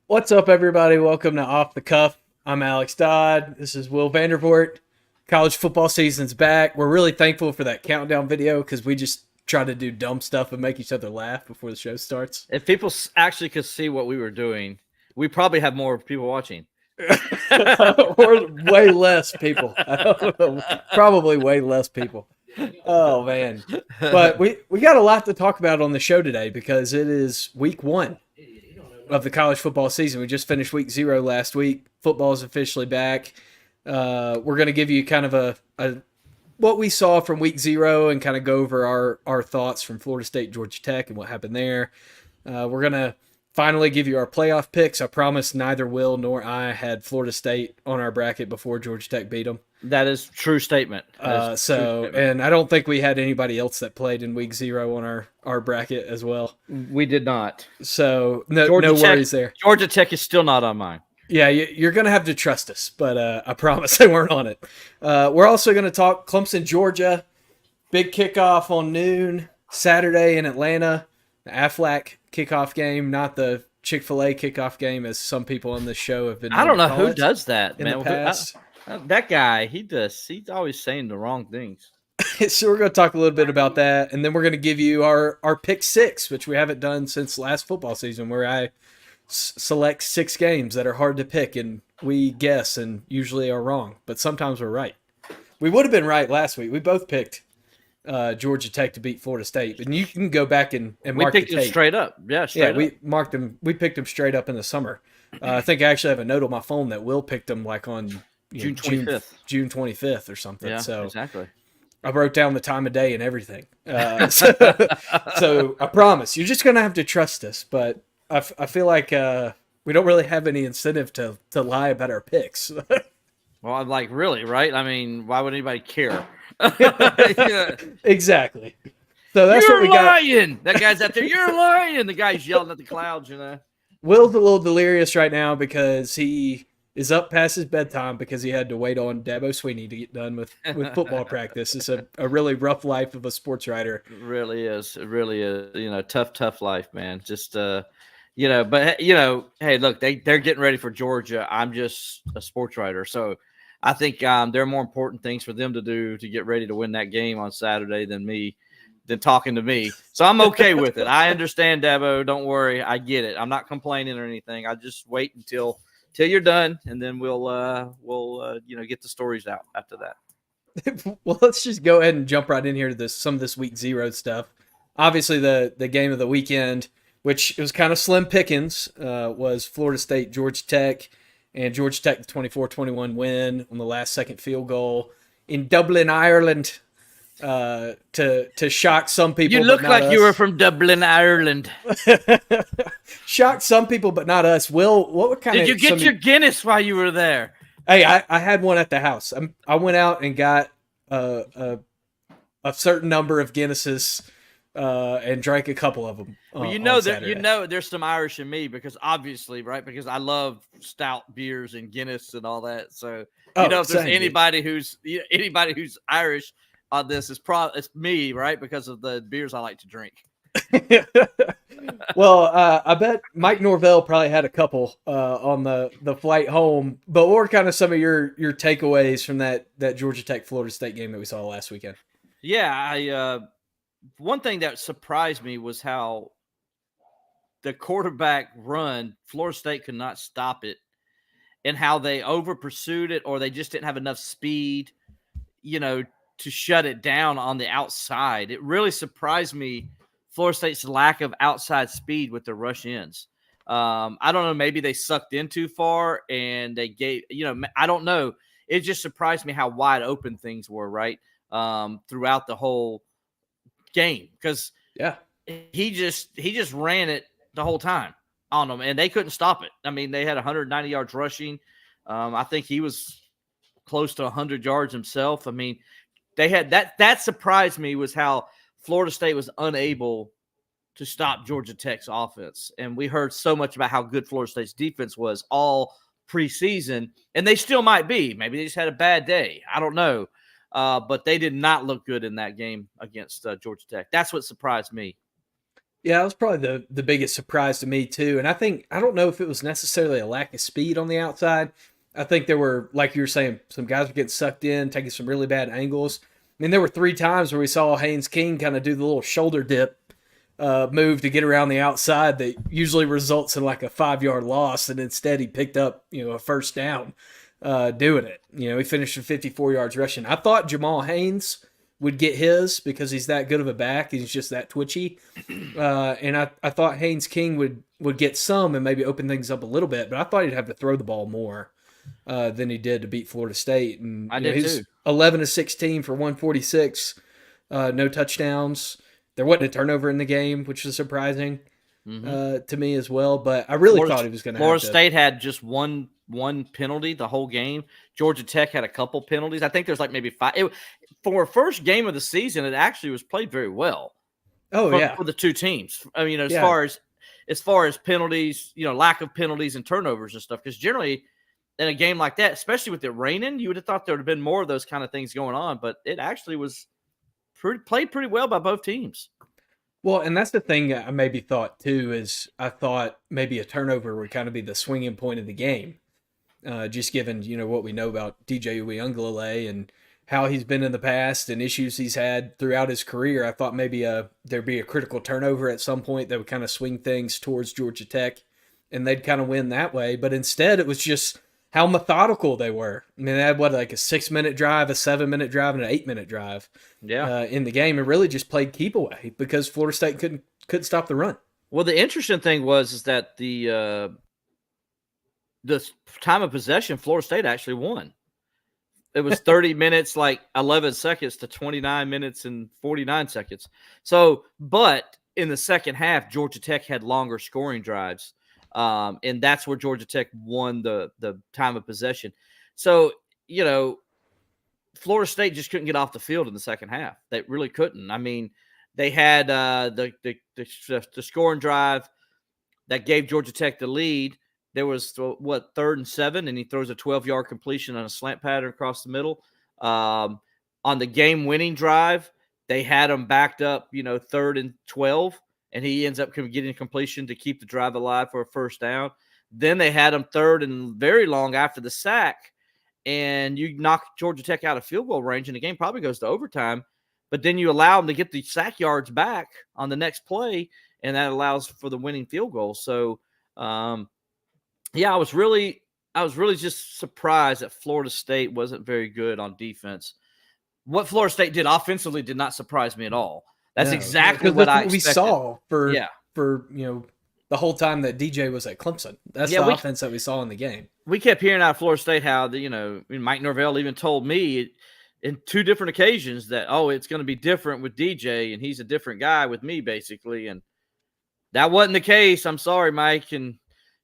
What's up, everybody? Welcome to Off the Cuff. I'm Alex Dodd. This is Will Vandervoort. College football season's back. We're really thankful for that countdown video because we just try to do dumb stuff and make each other laugh before the show starts. If people actually could see what we were doing, we probably have more people watching. Or way less people. I don't know. Probably way less people. Oh, man. But we got a lot to talk about on the show today because it is week one of the college football season. We just finished week 0 last week. Football is officially back. We're going to give you kind of a what we saw from week 0 and kind of go over our thoughts from Florida State, Georgia Tech, and what happened there. We're going to finally give you our playoff picks. I promise neither Will nor I had Florida State on our bracket before Georgia Tech beat them. That is true statement. And I don't think we had anybody else that played in week 0 on our bracket as well. We did not. So no worries there. Georgia Tech is still not on mine. Yeah, you're going to have to trust us, but I promise they weren't on it. We're also going to talk Clemson-Georgia. Big kickoff on noon, Saturday in Atlanta. The Aflac kickoff game, not the Chick-fil-A kickoff game, as some people on this show have been. I don't know who does that, in man. the past. That guy, he's always saying the wrong things. So we're going to talk a little bit about that, and then we're going to give you our pick 6, which we haven't done since last football season, where I select 6 games that are hard to pick, and we guess and usually are wrong, but sometimes we're right. We would have been right last week. We both picked Georgia Tech to beat Florida State, but you can go back and mark the tape. We picked them straight up. Yeah, we marked them. We picked them straight up in the summer. I think I actually have a note on my phone that Will picked them like on June 25th. June 25th or something. Yeah, so exactly. I wrote down the time of day and everything. So I promise you're just gonna have to trust us. But I feel like we don't really have any incentive to lie about our picks. Well, I'm like, really, right? I mean, why would anybody care? Exactly. So that's You're what we lying. got. That guy's out there. You're lying. The guy's yelling at the clouds, Will's a little delirious right now because he is up past his bedtime because he had to wait on Dabo Sweeney to get done with football practice. It's a really rough life of a sports writer. It really is. It really is. Tough life, man. Just, but, hey, look, they're getting ready for Georgia. I'm just a sports writer. So I think there are more important things for them to do to get ready to win that game on Saturday than talking to me. So I'm okay with it. I understand, Dabo. Don't worry. I get it. I'm not complaining or anything. I just wait until you're done, and then we'll get the stories out after that. Well, let's just go ahead and jump right in here to some of this week 0 stuff. Obviously, the game of the weekend, which was kind of slim pickings, was Florida State, Georgia Tech, and Georgia Tech 24-21 win on the last second field goal in Dublin, Ireland, to shock some people. You look like us. You were from Dublin, Ireland. Shocked some people, but not us. Will, what kind did you get your Guinness while you were there? Hey, I had one at the house. I went out and got a certain number of Guinnesses and drank a couple of them. Well, there's some Irish in me because obviously, right? Because I love stout beers and Guinness and all that. So if there's anybody who's Irish on this, it's me, right? Because of the beers I like to drink. Well, I bet Mike Norvell probably had a couple on the flight home. But what were kind of some of your takeaways from that Georgia Tech Florida State game that we saw last weekend? Yeah, one thing that surprised me was how the quarterback run, Florida State could not stop it, and how they over pursued it, or they just didn't have enough speed, to shut it down on the outside. It really surprised me, Florida State's lack of outside speed with the rush ins. I don't know, maybe they sucked in too far and they gave, I don't know. It just surprised me how wide open things were, right? Throughout the whole game. Because he just ran it the whole time on them and they couldn't stop it. I mean, they had 190 yards rushing. I think he was close to 100 yards himself. I mean, they had that surprised me was how Florida State was unable to stop Georgia Tech's offense. And we heard so much about how good Florida State's defense was all preseason, and they still might be. Maybe they just had a bad day. I don't know. But they did not look good in that game against Georgia Tech. That's what surprised me. Yeah, that was probably the biggest surprise to me too. And I don't know if it was necessarily a lack of speed on the outside. I think there were, like you were saying, some guys were getting sucked in, taking some really bad angles. I mean, there were 3 times where we saw Haynes King kind of do the little shoulder dip move to get around the outside that usually results in like a 5-yard loss, and instead he picked up a first down doing it. He finished with 54 yards rushing. I thought Jamal Haynes would get his because he's that good of a back. He's just that twitchy. And I thought Haynes King would get some and maybe open things up a little bit, but I thought he'd have to throw the ball more than he did to beat Florida State. And I did he's too. 11 of 16 for 146, no touchdowns. There wasn't a turnover in the game, which was surprising to me as well. But I really thought he was going to. Florida State had just one penalty the whole game. Georgia Tech had a couple penalties. I think there's like maybe 5. For a first game of the season, it actually was played very well. For the two teams. I mean, as far as penalties, lack of penalties and turnovers and stuff. Because generally, in a game like that, especially with it raining, you would have thought there would have been more of those kind of things going on. But it actually was played pretty well by both teams. Well, and that's the thing I maybe thought too, is I thought maybe a turnover would kind of be the swinging point of the game. Just given, what we know about DJ Uiagalelei and how he's been in the past and issues he's had throughout his career, I thought maybe there'd be a critical turnover at some point that would kind of swing things towards Georgia Tech, and they'd kind of win that way. But instead, it was just how methodical they were. I mean, they had like a 6-minute drive, a 7-minute drive, and an 8-minute drive in the game, and really just played keep away because Florida State couldn't stop the run. Well, the interesting thing is that the time of possession, Florida State actually won. It was 30 minutes, like 11 seconds to 29 minutes and 49 seconds. So, but in the second half, Georgia Tech had longer scoring drives. And that's where Georgia Tech won the time of possession. So, Florida State just couldn't get off the field in the second half. They really couldn't. I mean, they had the scoring drive that gave Georgia Tech the lead. There was 3rd and 7, and he throws a 12-yard completion on a slant pattern across the middle. On the game-winning drive, they had him backed up, 3rd and 12. And he ends up getting a completion to keep the drive alive for a first down. Then they had him 3rd and very long after the sack, and you knock Georgia Tech out of field goal range, and the game probably goes to overtime. But then you allow them to get the sack yards back on the next play, and that allows for the winning field goal. So, I was really just surprised that Florida State wasn't very good on defense. What Florida State did offensively did not surprise me at all. That's exactly what I expected. We saw for the whole time that DJ was at Clemson. That's the offense that we saw in the game. We kept hearing out of Florida State how Mike Norvell even told me in 2 different occasions that it's going to be different with DJ and he's a different guy with me basically, and that wasn't the case. I'm sorry, Mike, and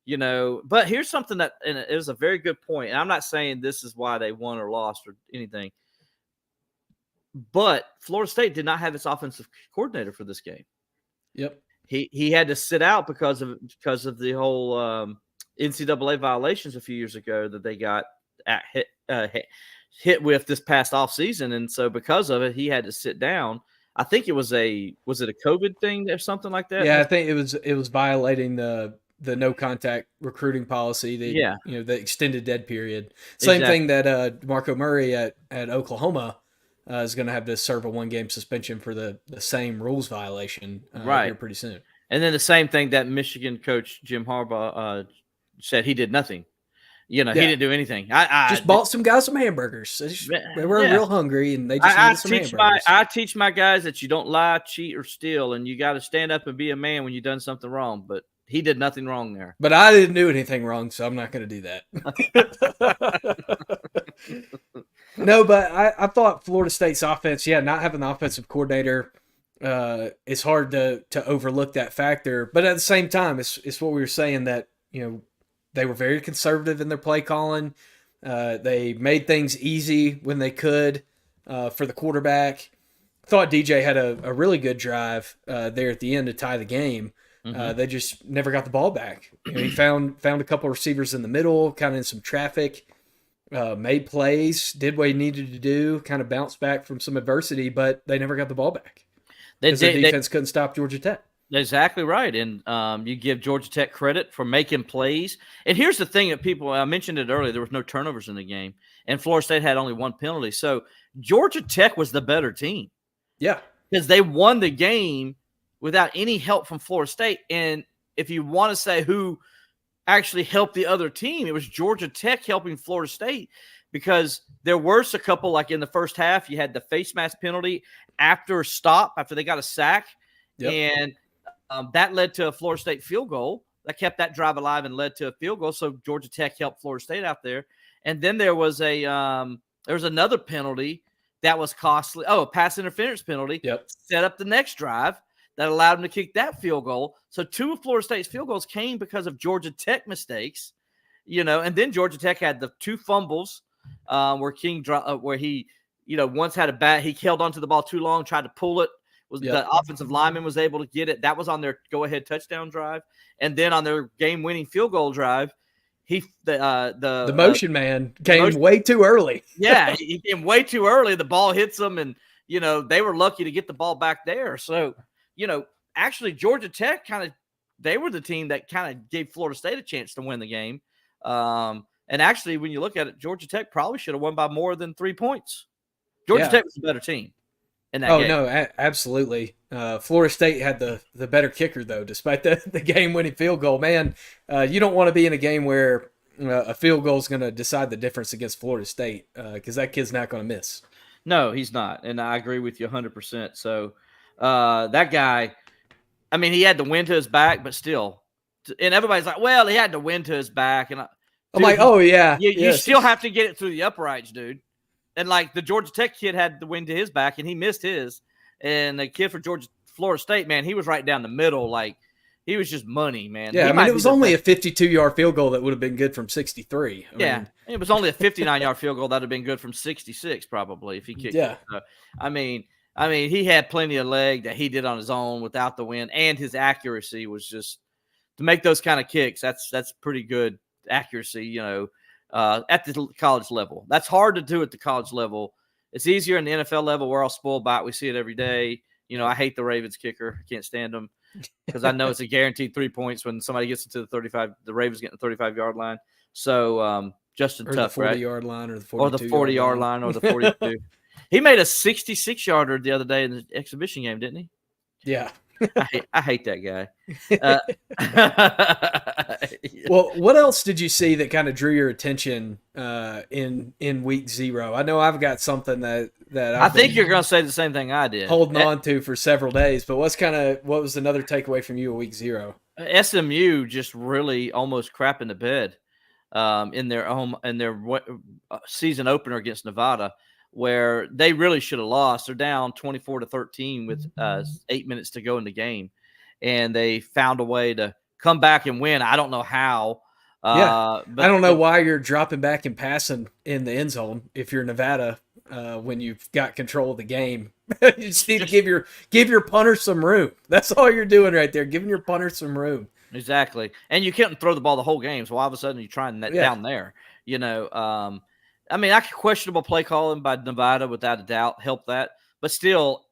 but here's something and it was a very good point, and I'm not saying this is why they won or lost or anything. But Florida State did not have its offensive coordinator for this game. Yep. He had to sit out because of the whole NCAA violations a few years ago that they got hit with this past offseason. And so because of it, he had to sit down. I think was it a COVID thing or something like that? Yeah, I think it was violating the no contact recruiting policy, the extended dead period. Same thing that Marco Murray at Oklahoma is going to have to serve a 1-game suspension for the same rules violation here pretty soon. And then the same thing that Michigan coach Jim Harbaugh said, he did nothing. He didn't do anything. I just bought some guys some hamburgers. They were real hungry, and they just needed some hamburgers. I teach my guys that you don't lie, cheat, or steal, and you got to stand up and be a man when you've done something wrong. But he did nothing wrong there. But I didn't do anything wrong, so I'm not going to do that. No, but I thought Florida State's offense, not having the offensive coordinator, it's hard to overlook that factor. But at the same time, it's what we were saying that, they were very conservative in their play calling. They made things easy when they could for the quarterback. Thought DJ had a really good drive there at the end to tie the game. They just never got the ball back. He found a couple of receivers in the middle, kind of in some traffic. Made plays, did what he needed to do, kind of bounced back from some adversity, but they never got the ball back because their defense couldn't stop Georgia Tech. Exactly right. And you give Georgia Tech credit for making plays. And here's the thing that I mentioned it earlier, there was no turnovers in the game, and Florida State had only one penalty. So Georgia Tech was the better team. Yeah. Because they won the game without any help from Florida State. And if you want to say who actually helped the other team, it was Georgia Tech helping Florida State, because there were a couple, like in the first half, you had the face mask penalty after they got a sack. Yep. And that led to a Florida State field goal that kept that drive alive and led to a field goal. So Georgia Tech helped Florida State out there. And then there was another penalty that was costly. Oh, a pass interference penalty. Yep. Set up the next drive that allowed them to kick that field goal. So 2 of Florida State's field goals came because of Georgia Tech mistakes, and then Georgia Tech had the 2 fumbles where he, once had a bat, he held onto the ball too long, tried to pull it. The offensive lineman was able to get it. That was on their go-ahead touchdown drive. And then on their game-winning field goal drive, the motion man came way too early. Yeah, he came way too early. The ball hits them, and they were lucky to get the ball back there. So, actually Georgia Tech they were the team that kind of gave Florida State a chance to win the game. And actually, when you look at it, Georgia Tech probably should have won by more than 3 points. Georgia Tech was a better team in that game. No, absolutely. Florida State had the better kicker, though, despite the game-winning field goal. Man, you don't want to be in a game where a field goal is going to decide the difference against Florida State, because that kid's not going to miss. No, he's not, and I agree with you 100%. So that guy, I mean, he had the wind to his back, but still. And everybody's like, well, he had the wind to his back. And I'm like, oh, yeah. You still have to get it through the uprights, dude. And like the Georgia Tech kid had the wind to his back, and he missed his. And the kid for Florida State, man, he was right down the middle. Like, he was just money, man. Yeah, it was only a 52-yard field goal that would have been good from 63. I mean, it was only a 59-yard field goal that would have been good from 66 probably if he kicked it. So, I mean, he had plenty of leg that he did on his own without the wind, and his accuracy was just to make those kind of kicks. That's pretty good accuracy, at the college level. That's hard to do at the college level. It's easier in the NFL level. We're all spoiled by it. We see it every day. I hate the Ravens kicker. I can't stand them because I know it's a guaranteed 3 points when somebody gets into the 35. The Ravens get in the 35-yard line. So Justin Tuck, right? The 40-yard line or the 42-yard or the 40-yard line or the 42. He made a 66-yarder the other day in the exhibition game, didn't he? Yeah. I hate that guy. Well, what else did you see that kind of drew your attention in week 0? I know I've got something that I think you're going to say the same thing I did. Holding on to for several days, but what was another takeaway from you in week 0? SMU just really almost crap in the bed in their season opener against Nevada, where they really should have lost. They're down 24-13 with 8 minutes to go in the game, and they found a way to come back and win. I don't know how. But I don't know why you're dropping back and passing in the end zone if you're Nevada when you've got control of the game. You just need to give your punter some room. That's all you're doing right there, giving your punter some room. Exactly, and you couldn't throw the ball the whole game, so all of a sudden you're trying that down there. I mean, questionable play calling by Nevada without a doubt helped that. But still,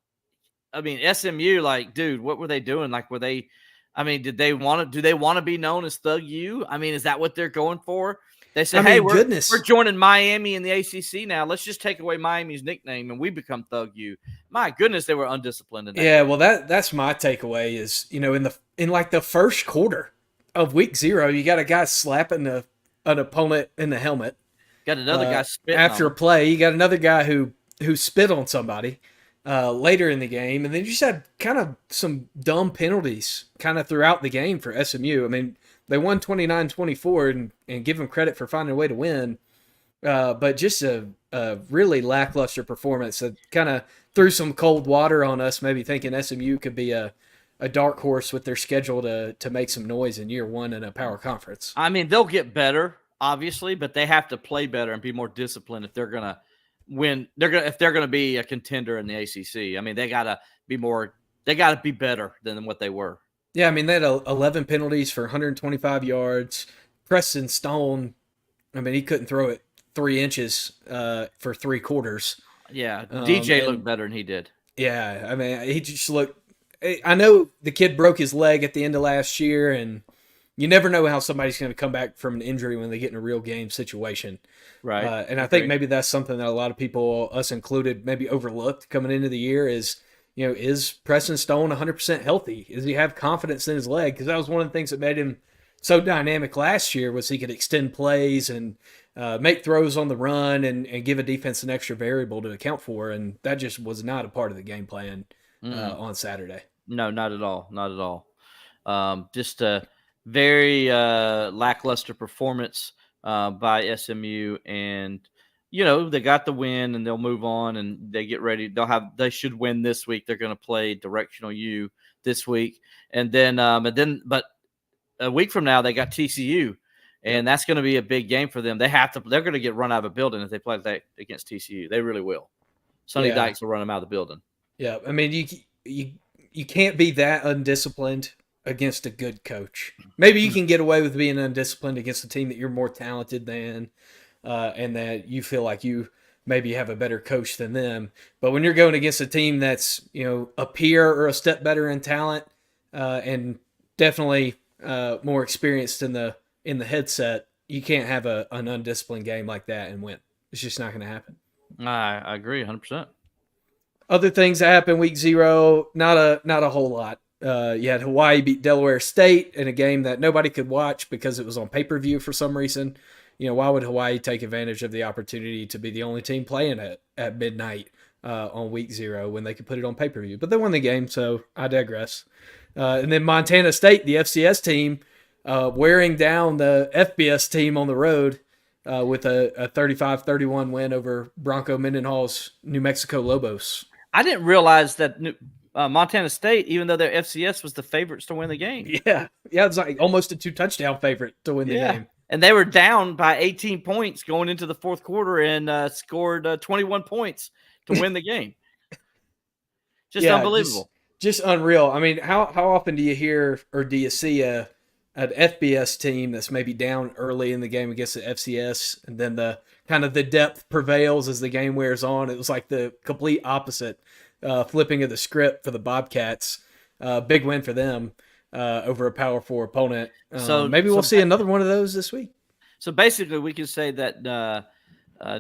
I mean, SMU, like, dude, what were they doing? Like, do they want to be known as Thug U? I mean, is that what they're going for? They said, hey, we're joining Miami in the ACC now. Let's just take away Miami's nickname and we become Thug U. My goodness, they were undisciplined in that. Yeah, well, that's my takeaway is, in like the first quarter of week 0, you got a guy slapping an opponent in the helmet. Got another guy spitting after a play. You got another guy who spit on somebody later in the game, and then you just had kind of some dumb penalties kind of throughout the game for SMU. I mean, they won 29-24 and give them credit for finding a way to win, but just a really lackluster performance that kind of threw some cold water on us, maybe thinking SMU could be a dark horse with their schedule to make some noise in year 1 in a power conference. I mean, they'll get better, obviously, but they have to play better and be more disciplined if they're going to win. If they're going to be a contender in the ACC. I mean, they got to be more. They got to be better than what they were. Yeah, I mean, they had 11 penalties for 125 yards. Preston Stone, I mean, he couldn't throw it 3 inches for 3 quarters. Yeah, DJ looked better than he did. Yeah, I mean, he just looked I know the kid broke his leg at the end of last year, and you never know how somebody's going to come back from an injury when they get in a real game situation. Right. And I think maybe that's something that a lot of people, us included, maybe overlooked coming into the year is, is Preston Stone 100% healthy? Does he have confidence in his leg? Because that was one of the things that made him so dynamic last year was he could extend plays and make throws on the run and give a defense an extra variable to account for. And that just was not a part of the game plan on Saturday. No, not at all. Not at all. Just a very lackluster performance by SMU. And, they got the win and they'll move on and they get ready. They should win this week. They're going to play directional U this week. But a week from now, they got TCU. And that's going to be a big game for them. They're going to get run out of a building if they play against TCU. They really will. Sonny Dykes will run them out of the building. Yeah. I mean, you can't be that undisciplined against a good coach. Maybe you can get away with being undisciplined against a team that you're more talented than, and that you feel like you maybe have a better coach than them. But when you're going against a team that's, a peer or a step better in talent, and definitely more experienced in the headset, you can't have an undisciplined game like that and win. It's just not going to happen. I agree 100%. Other things that happened week 0, not a whole lot. You had Hawaii beat Delaware State in a game that nobody could watch because it was on pay-per-view for some reason. Why would Hawaii take advantage of the opportunity to be the only team playing at midnight on week 0 when they could put it on pay-per-view? But they won the game, so I digress. And then Montana State, the FCS team, wearing down the FBS team on the road with a 35-31 win over Bronco Mendenhall's New Mexico Lobos. I didn't realize that Montana State, even though their FCS was the favorites to win the game. Yeah, it was like almost a 2-touchdown favorite to win the game. And they were down by 18 points going into the fourth quarter and scored 21 points to win the game. Just unbelievable. Just unreal. I mean, how often do you hear or do you see an FBS team that's maybe down early in the game against the FCS, and then the depth prevails as the game wears on? It was like the complete opposite, flipping of the script for the Bobcats. Big win for them over a Power 4 opponent. So maybe we'll see another one of those this week. So basically, we can say that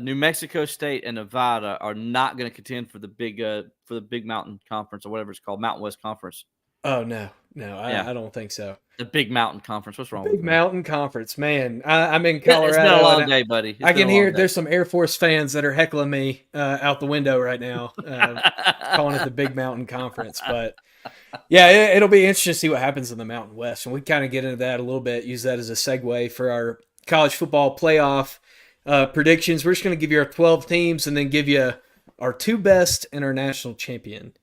New Mexico State and Nevada are not going to contend for the Big Mountain Conference or whatever it's called, Mountain West Conference. Oh no, I don't think so. The Big Mountain Conference. What's wrong with Big Mountain Conference, man. I'm in Colorado. It's been a long day, buddy. I can hear there's some Air Force fans that are heckling me out the window right now, calling it the Big Mountain Conference. But yeah, it'll be interesting to see what happens in the Mountain West, and we kind of get into that a little bit. Use that as a segue for our college football playoff predictions. We're just going to give you our 12 teams and then give you our 2 best and our national champion.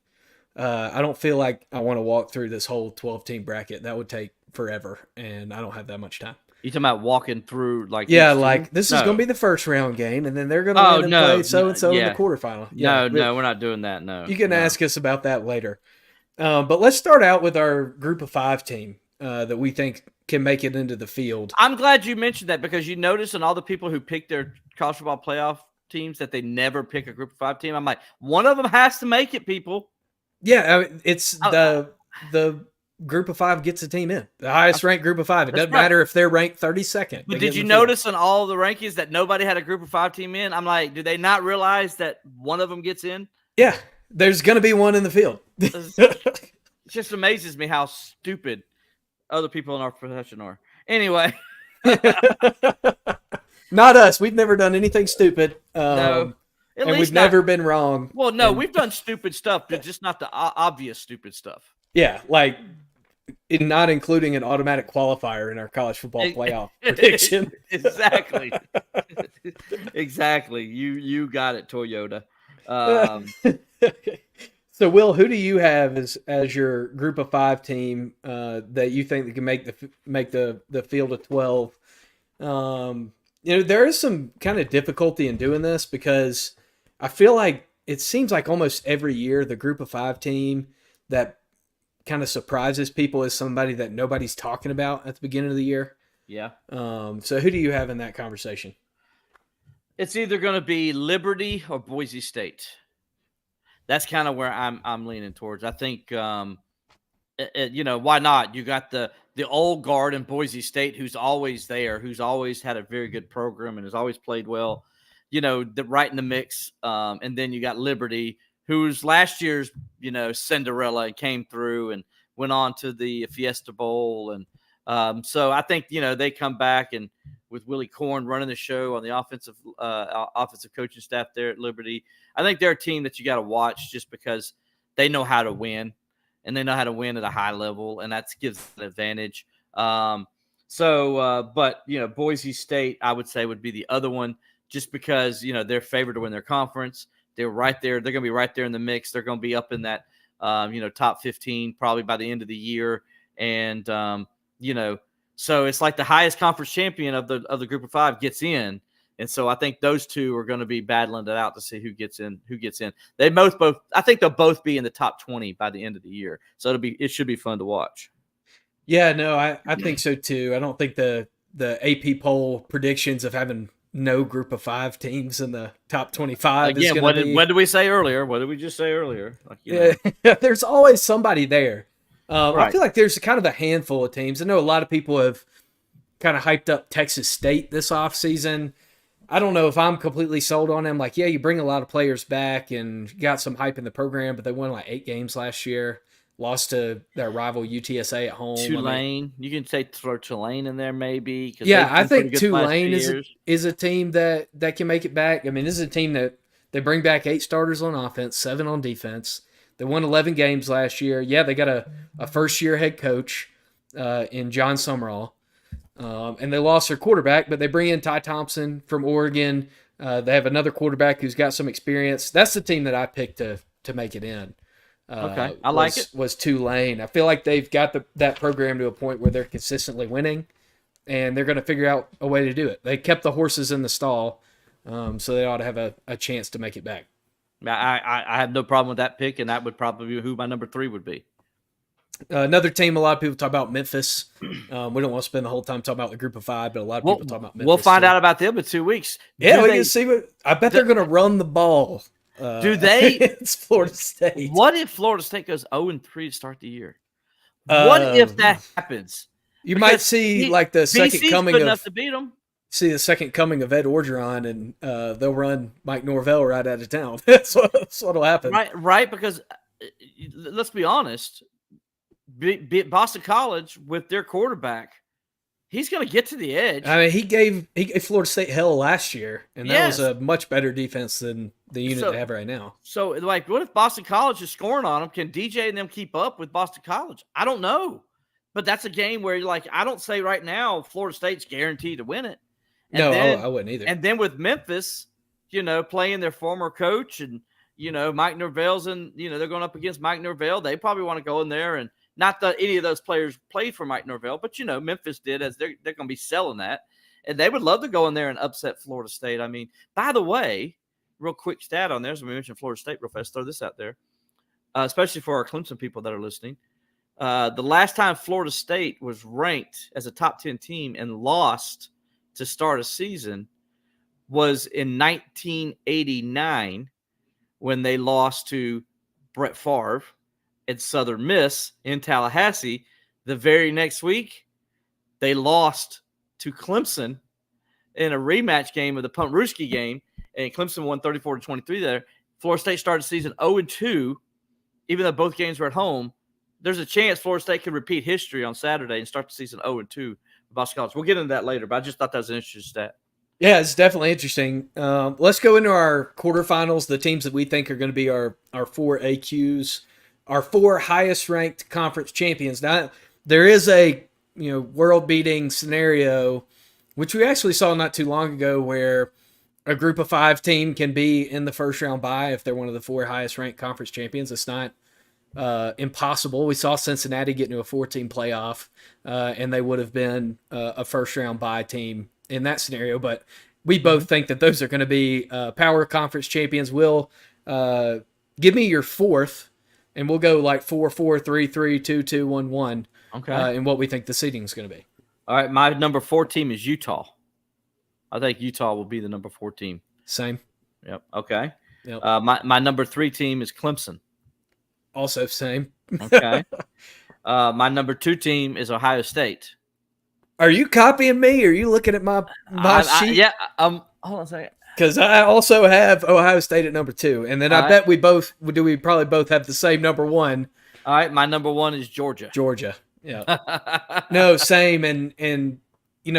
I don't feel like I want to walk through this whole 12-team bracket. That would take forever, and I don't have that much time. You talking about walking through this is going to be the first round game, and then they're going to play so-and-so in the quarterfinal. No, we're not doing that, no. You can ask us about that later. But let's start out with our group of 5 team that we think can make it into the field. I'm glad you mentioned that because you notice in all the people who pick their college football playoff teams that they never pick a group of 5 team. I'm like, one of them has to make it, people. Yeah, it's the group of 5 gets a team in. The highest ranked group of 5. It doesn't matter if they're ranked 32nd. But did you notice in all the rankings that nobody had a group of 5 team in? I'm like, do they not realize that one of them gets in? Yeah, there's going to be one in the field. It just amazes me how stupid other people in our profession are. Anyway. Not us. We've never done anything stupid. No. And we've never been wrong. Well, no, we've done stupid stuff, but just not the obvious stupid stuff. Yeah, like not including an automatic qualifier in our college football playoff prediction. Exactly. Exactly. You got it, Toyota. So, Will, who do you have as your group of 5 team that you think that can make the field of 12? There is some kind of difficulty in doing this because I feel like it seems like almost every year the group of 5 team that kind of surprises people is somebody that nobody's talking about at the beginning of the year. Yeah. So who do you have in that conversation? It's either going to be Liberty or Boise State. That's kind of where I'm leaning towards. I think why not? You got the old guard in Boise State who's always there, who's always had a very good program and has always played well, right in the mix. And then you got Liberty, who's last year's, Cinderella, and came through and went on to the Fiesta Bowl. And so I think, they come back, and with Willie Korn running the show on the offensive coaching staff there at Liberty, I think they're a team that you got to watch just because they know how to win. And they know how to win at a high level, and that gives an advantage. But Boise State, I would say, would be the other one, just because they're favored to win their conference. They're right there. They're going to be right there in the mix. They're going to be up in that top 15 probably by the end of the year, and so it's like the highest conference champion of the group of five gets in. And so I think those two are going to be battling it out to see who gets in. They both. I think they'll both be in the top 20 by the end of the year. So it should be fun to watch. Yeah, no, I think so too. I don't think the AP poll predictions of having no group of five teams in the top 25 again. Is What did we say earlier? What did we just say earlier? There's always somebody there. Right. I feel like there's kind of a handful of teams. I know a lot of people have kind of hyped up Texas State this offseason. I don't know if I'm completely sold on them. Like, yeah, you bring a lot of players back and got some hype in the program, but they won like 8 games last year, lost to their rival UTSA at home. Tulane, you can say throw Tulane in there maybe. Yeah, I think Tulane is a team that can make it back. I mean, this is a team that they bring back 8 starters on offense, 7 on defense. They won 11 games last year. Yeah, they got a first-year head coach in John Summerall. And they lost their quarterback, but they bring in Ty Thompson from Oregon. They have another quarterback who's got some experience. That's the team that I picked to make it in. Okay, I like it. Was Tulane. I feel like they've got that program to a point where they're consistently winning, and they're going to figure out a way to do it. They kept the horses in the stall, so they ought to have a chance to make it back. I have no problem with that pick, and that would probably be who my number 3 would be. Another team, a lot of people talk about Memphis. We don't want to spend the whole time talking about the group of 5, but a lot of people talk about Memphis. We'll find out about them in 2 weeks. Yeah, we can see. I bet they're going to run the ball. Do they? It's Florida State. What if Florida State goes 0-3 to start the year? What if that happens? You might see like the second BC's coming good of enough to beat them. See the second coming of Ed Orgeron, and they'll run Mike Norvell right out of town. That's what'll happen. Right. Because let's be honest. Boston College with their quarterback, he's going to get to the edge. I mean, he gave Florida State hell last year, and that was a much better defense than the unit they have right now. So, like, what if Boston College is scoring on them? Can DJ and them keep up with Boston College? I don't know, but that's a game where, like, I don't say right now Florida State's guaranteed to win it. And I wouldn't either. And then with Memphis, playing their former coach, and Mike Norvell's and they're going up against Mike Norvell. They probably want to go in there, and not that any of those players played for Mike Norvell, but Memphis did, as they're going to be selling that, and they would love to go in there and upset Florida State. I mean, by the way, real quick stat on there, as we mentioned Florida State real fast, throw this out there, especially for our Clemson people that are listening. The last time Florida State was ranked as a top 10 team and lost to start a season was in 1989 when they lost to Brett Favre at Southern Miss in Tallahassee. The very next week, they lost to Clemson in a rematch game of the Punt Rooski game, and Clemson won 34-23 there. Florida State started the season 0-2, even though both games were at home. There's a chance Florida State could repeat history on Saturday and start the season 0-2 with Boston College. We'll get into that later, but I just thought that was an interesting stat. Yeah, it's definitely interesting. Let's go into our quarterfinals, the teams that we think are going to be our 4 AQs, our 4 highest ranked conference champions. Now, there is a world-beating scenario, which we actually saw not too long ago, where a group of 5 team can be in the first round bye if they're one of the 4 highest ranked conference champions. It's not impossible. We saw Cincinnati get into a 4-team playoff, and they would have been a first round bye team in that scenario. But we both think that those are going to be power conference champions. Will give me your 4th, and we'll go like 4-4, 3-3, 2-2, 1-1. Okay. And what we think the seeding is going to be. All right, my number 4 team is Utah. I think Utah will be the number 4 team. Same. Yep. Okay. Yep. My number 3 team is Clemson. Also same. Okay. My number 2 team is Ohio State. Are you copying me? Or are you looking at my sheet? Yeah. Hold on a second. Because I also have Ohio State at number 2, and then I bet we probably both have the same number 1. All right, my number 1 is Georgia. Georgia. Yeah. No, same, and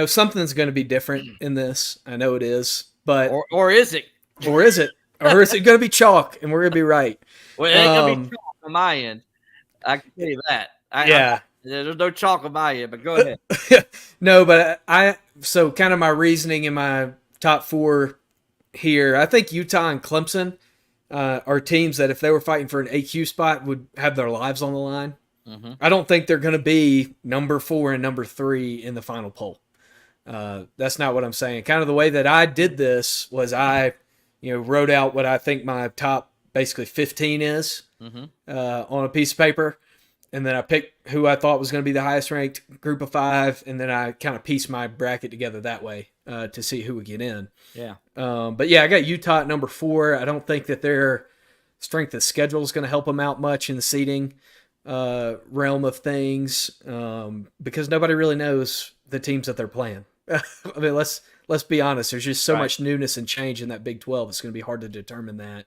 something's going to be different in this. I know it is, but or is it? Or is it? Or is it going to be chalk, and we're going to be right? Well, it ain't going to be chalk on my end. I can tell you that. There's no chalk on my end, but go ahead. No, but so kind of my reasoning in my top 4 here, I think Utah and Clemson are teams that if they were fighting for an AQ spot would have their lives on the line. Mm-hmm. I don't think they're going to be number 4 and number 3 in the final poll. That's not what I'm saying. Kind of the way that I did this was I wrote out what I think my top basically 15 is on a piece of paper. And then I picked who I thought was going to be the highest ranked group of 5. And then I kind of pieced my bracket together that way to see who would get in. Yeah. But yeah, I got Utah at number 4. I don't think that their strength of schedule is going to help them out much in the seeding realm of things because nobody really knows the teams that they're playing. I mean, let's be honest. There's just so much newness and change in that Big 12. It's going to be hard to determine that.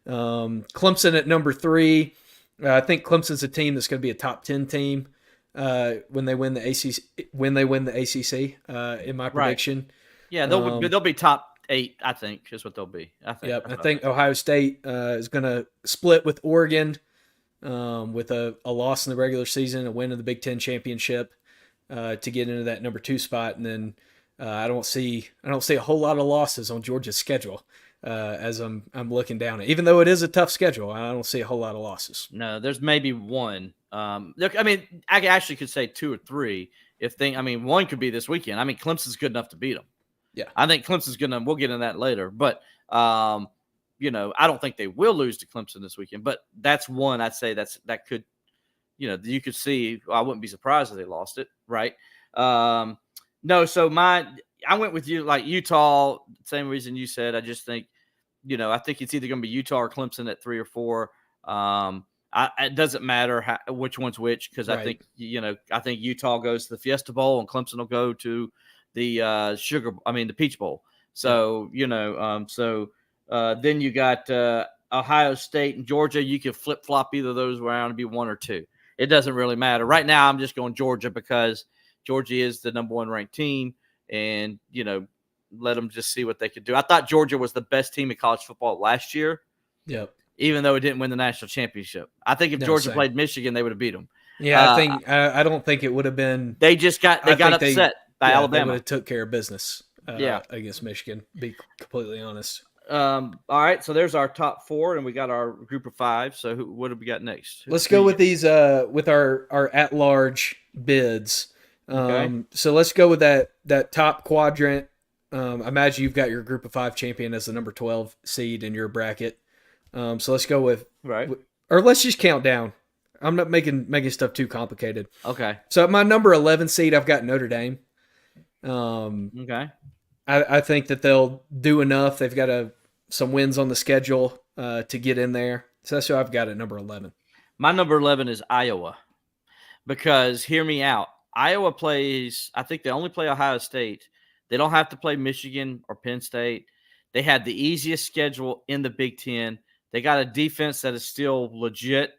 Clemson at number 3. I think Clemson's a team that's going to be a top 10 team when they win the ACC. In my prediction, yeah, they'll be top 8. I think is what they'll be. I think Ohio State is going to split with Oregon with a loss in the regular season, a win in the Big 10 championship to get into that number 2 spot, and then I don't see a whole lot of losses on Georgia's schedule. As I'm looking down at, even though it is a tough schedule, I don't see a whole lot of losses. No, there's maybe one. Look, I mean, I actually could say 2 or 3. One could be this weekend. I mean, Clemson's good enough to beat them. Yeah, I think Clemson's good enough. We'll get into that later, but I don't think they will lose to Clemson this weekend. But that's one I'd say that could, you could see. I wouldn't be surprised if they lost it, right? No, so I went with you, like Utah, same reason you said. I just think, I think it's either going to be Utah or Clemson at 3 or 4. It doesn't matter which one's which because I think, I think Utah goes to the Fiesta Bowl and Clemson will go to the the Peach Bowl. So, then you got Ohio State and Georgia. You can flip flop either of those around and be 1 or 2. It doesn't really matter. Right now, I'm just going Georgia because Georgia is the number 1 ranked team. And, let them just see what they could do. I thought Georgia was the best team in college football last year. Yep. Even though it didn't win the national championship. I think if Georgia played Michigan, they would have beat them. Yeah, I don't think it would have been. They got upset by Alabama. They would have took care of business against Michigan, to be completely honest. All right, so there's our top 4, and we got our group of 5. So what have we got next? Let's go with these with our at-large bids. Okay. So let's go with that top quadrant. I imagine you've got your group of 5 champion as the number 12 seed in your bracket. So let's go with or let's just count down. I'm not making stuff too complicated. Okay. So at my number 11 seed, I've got Notre Dame. Okay. I think that they'll do enough. They've got some wins on the schedule to get in there. So that's who I've got at number 11. My number 11 is Iowa because hear me out. Iowa plays, I think they only play Ohio State. They don't have to play Michigan or Penn State. They had the easiest schedule in the Big Ten. They got a defense that is still legit.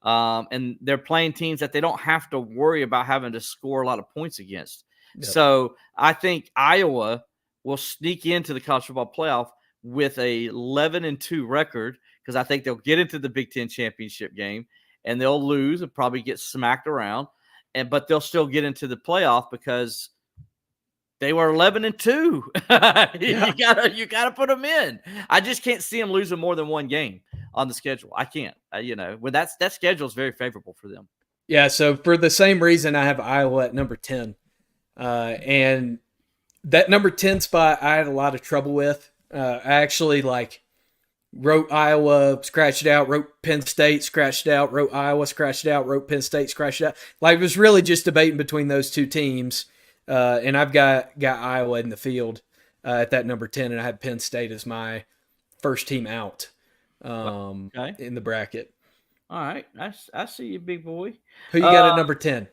And they're playing teams that they don't have to worry about having to score a lot of points against. Yep. So I think Iowa will sneak into the college football playoff with a 11-2 record because I think they'll get into the Big Ten championship game and they'll lose and probably get smacked around. But they'll still get into the playoff because they were 11-2. You gotta put them in. I just can't see them losing more than 1 game on the schedule. I can't. When that schedule is very favorable for them. Yeah. So for the same reason, I have Iowa at number 10, and that number 10 spot I had a lot of trouble with. I actually wrote Iowa, scratched it out, wrote Penn State, scratched it out, wrote Iowa, scratched it out, wrote Penn State, scratched it out. It was really just debating between those 2 teams. And I've got Iowa in the field at that number 10, and I had Penn State as my first team out in the bracket. All right, I see you, big boy. Who you got at number 10?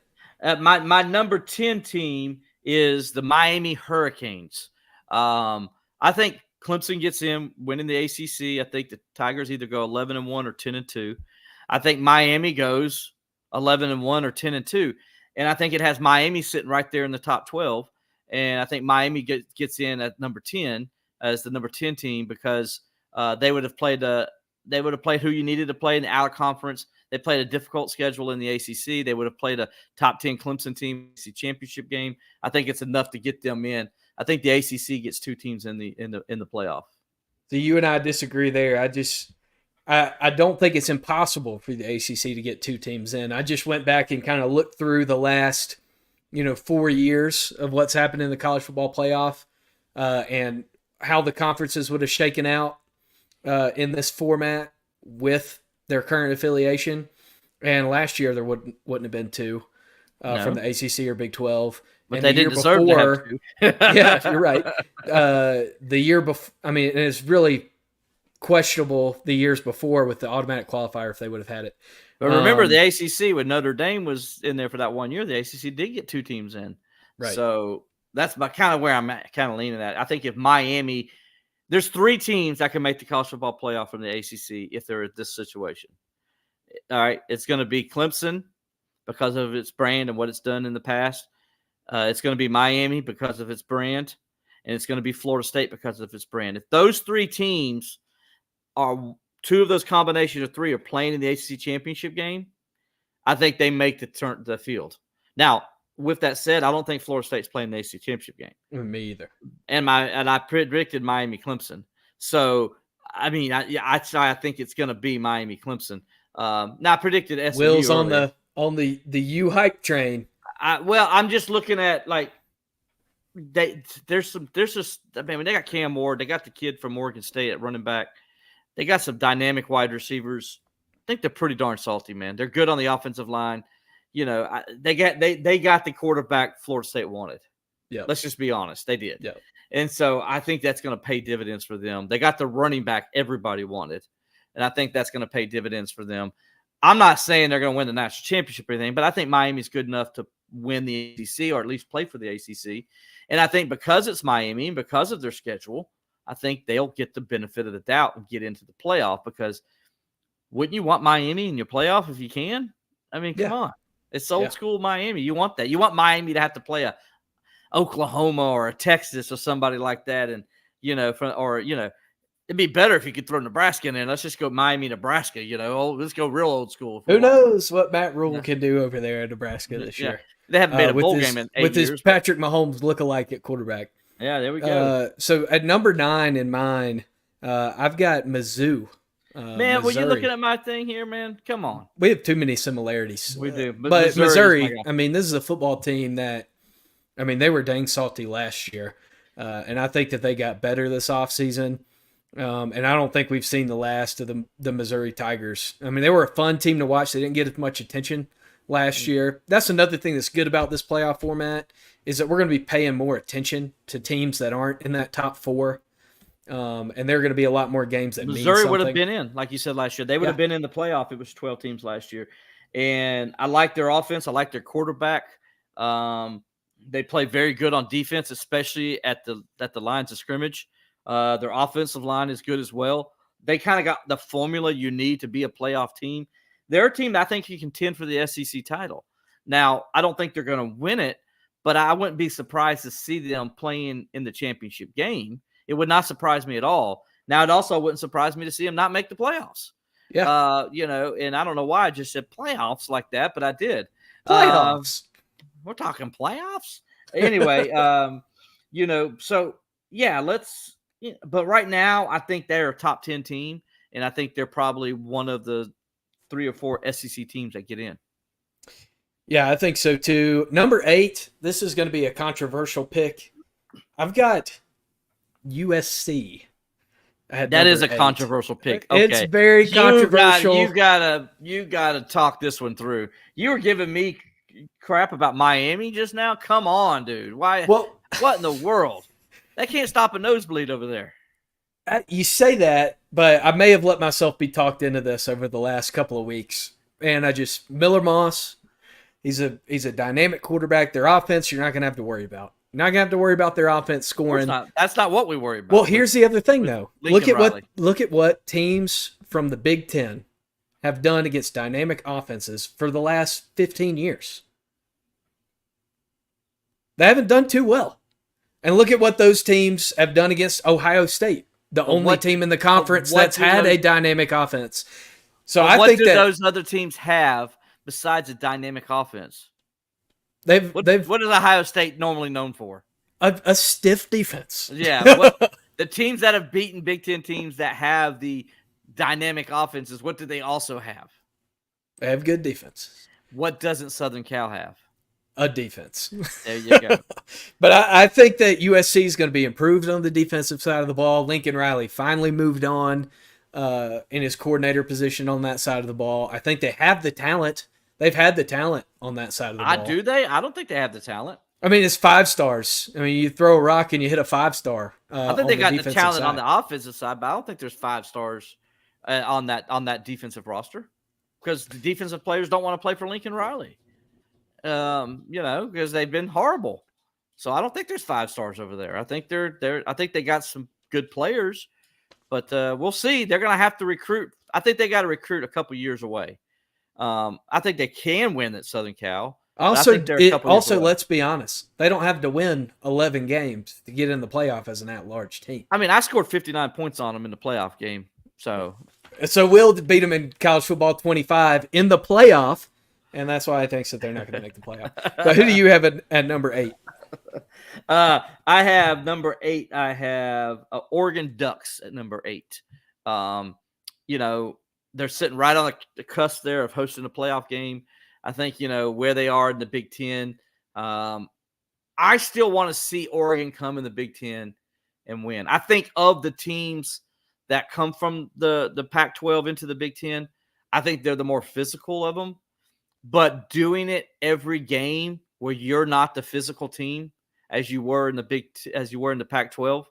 My number 10 team is the Miami Hurricanes. I think Clemson gets in winning the ACC. I think the Tigers either go 11-1 or 10-2. I think Miami goes 11-1 or 10-2, and I think it has Miami sitting right there in the top 12. And I think Miami gets in at number 10 as the number 10 team because they would have played who you needed to play in the outer conference. They played a difficult schedule in the ACC. They would have played a top 10 Clemson team ACC championship game. I think it's enough to get them in. I think the ACC gets two teams in the playoff. So you and I disagree there. I don't think it's impossible for the ACC to get two teams in. I just went back and kind of looked through the last 4 years of what's happened in the college football playoff and how the conferences would have shaken out in this format with their current affiliation. And last year there wouldn't have been two from the ACC or Big 12. But and they didn't deserve to have two. Yeah, you're right. The year before, it's really questionable the years before with the automatic qualifier if they would have had it. But remember, the ACC when Notre Dame was in there for that 1 year, the ACC did get two teams in. Right. So that's kind of where I'm kind of leaning at. I think if Miami, there's three teams that can make the college football playoff from the ACC if they're in this situation. All right, it's going to be Clemson because of its brand and what it's done in the past. It's going to be Miami because of its brand, and it's going to be Florida State because of its brand. If those three teams are two of those combinations of three are playing in the ACC championship game, I think they make the field. Now, with that said, I don't think Florida State's playing the ACC championship game. Me either. And I predicted Miami Clemson. So I think it's going to be Miami Clemson. Now I predicted SMU. Will's on the U hype train. I'm just looking at like they got Cam Ward, they got the kid from Oregon State at running back. They got some dynamic wide receivers. I think they're pretty darn salty, man. They're good on the offensive line. They got the quarterback Florida State wanted. Yeah. Let's just be honest. They did. Yeah. And so I think that's going to pay dividends for them. They got the running back everybody wanted. And I think that's going to pay dividends for them. I'm not saying they're going to win the national championship or anything, but I think Miami's good enough to win the ACC or at least play for the ACC. And I think because it's Miami and because of their schedule, I think they'll get the benefit of the doubt and get into the playoff because wouldn't you want Miami in your playoff if you can? Come on. It's old school Miami. You want that. You want Miami to have to play a Oklahoma or a Texas or somebody like that. And, it'd be better if you could throw Nebraska in there. Let's just go Miami, Nebraska, let's go real old school. Who knows what Matt Rule can do over there in Nebraska this year. They haven't made a bowl game in 8 years. With his Patrick Mahomes lookalike at quarterback. Yeah, there we go. So at number 9 in mine, I've got Mizzou. Man, were you looking at my thing here, man? Come on. We have too many similarities. We do. But Missouri, this is a football team that, they were dang salty last year. And I think that they got better this offseason. And I don't think we've seen the last of the Missouri Tigers. They were a fun team to watch. They didn't get as much attention last year. That's another thing that's good about this playoff format is that we're going to be paying more attention to teams that aren't in that top 4. And there are going to be a lot more games that Missouri would have been in, like you said last year. They would have been in the playoff. It was 12 teams last year. And I like their offense. I like their quarterback. They play very good on defense, especially at the lines of scrimmage. Their offensive line is good as well. They kind of got the formula you need to be a playoff team. They're a team that I think can contend for the SEC title. Now, I don't think they're going to win it, but I wouldn't be surprised to see them playing in the championship game. It would not surprise me at all. Now, it also wouldn't surprise me to see them not make the playoffs. Yeah. And I don't know why I just said playoffs like that, but I did. Playoffs. We're talking playoffs? Anyway, so, yeah, but right now, I think they're a top 10 team, and I think they're probably one of the 3 or 4 SEC teams that get in. Yeah, I think so too. Number 8, this is going to be a controversial pick. I've got USC. That is a controversial pick. Okay. It's very controversial. You gotta talk this one through. You were giving me crap about Miami just now. Come on, dude. Why? Well, what in the world? That can't stop a nosebleed over there. You say that, but I may have let myself be talked into this over the last couple of weeks. And Miller Moss, he's a dynamic quarterback. Their offense, you're not going to have to worry about. You're not going to have to worry about their offense scoring. That's not what we worry about. Well, here's the other thing, though. Look at what teams from the Big Ten have done against dynamic offenses for the last 15 years. They haven't done too well. And look at what those teams have done against Ohio State, the only team in the conference that's had a dynamic offense. So I think that those other teams have besides a dynamic offense? What is Ohio State normally known for? A stiff defense. Yeah. The teams that have beaten Big Ten teams that have the dynamic offenses, what do they also have? They have good defense. What doesn't Southern Cal have? A defense. There you go. But I think that USC is going to be improved on the defensive side of the ball. Lincoln Riley finally moved on in his coordinator position on that side of the ball. I think they have the talent. They've had the talent on that side of the ball. Do they? I don't think they have the talent. I mean, it's 5 stars. I mean, you throw a rock and you hit a 5-star. I think they got the talent on the offensive side, but I don't think there's 5 stars on that defensive roster because the defensive players don't want to play for Lincoln Riley. Because they've been horrible. So I don't think there's 5 stars over there. I think I think they got some good players, but we'll see. They're going to have to recruit. I think they got to recruit a couple years away. I think they can win at Southern Cal. Also, let's be honest. They don't have to win 11 games to get in the playoff as an at-large team. I mean, I scored 59 points on them in the playoff game. So Will beat them in college football 25 in the playoff. And that's why I think that they're not going to make the playoff. But who do you have at number 8? I have number 8. I have Oregon Ducks at number 8. They're sitting right on the cusp there of hosting a playoff game. I think, where they are in the Big Ten. I still want to see Oregon come in the Big Ten and win. I think of the teams that come from the Pac-12 into the Big Ten, I think they're the more physical of them. But doing it every game where you're not the physical team as you were in the Pac-12,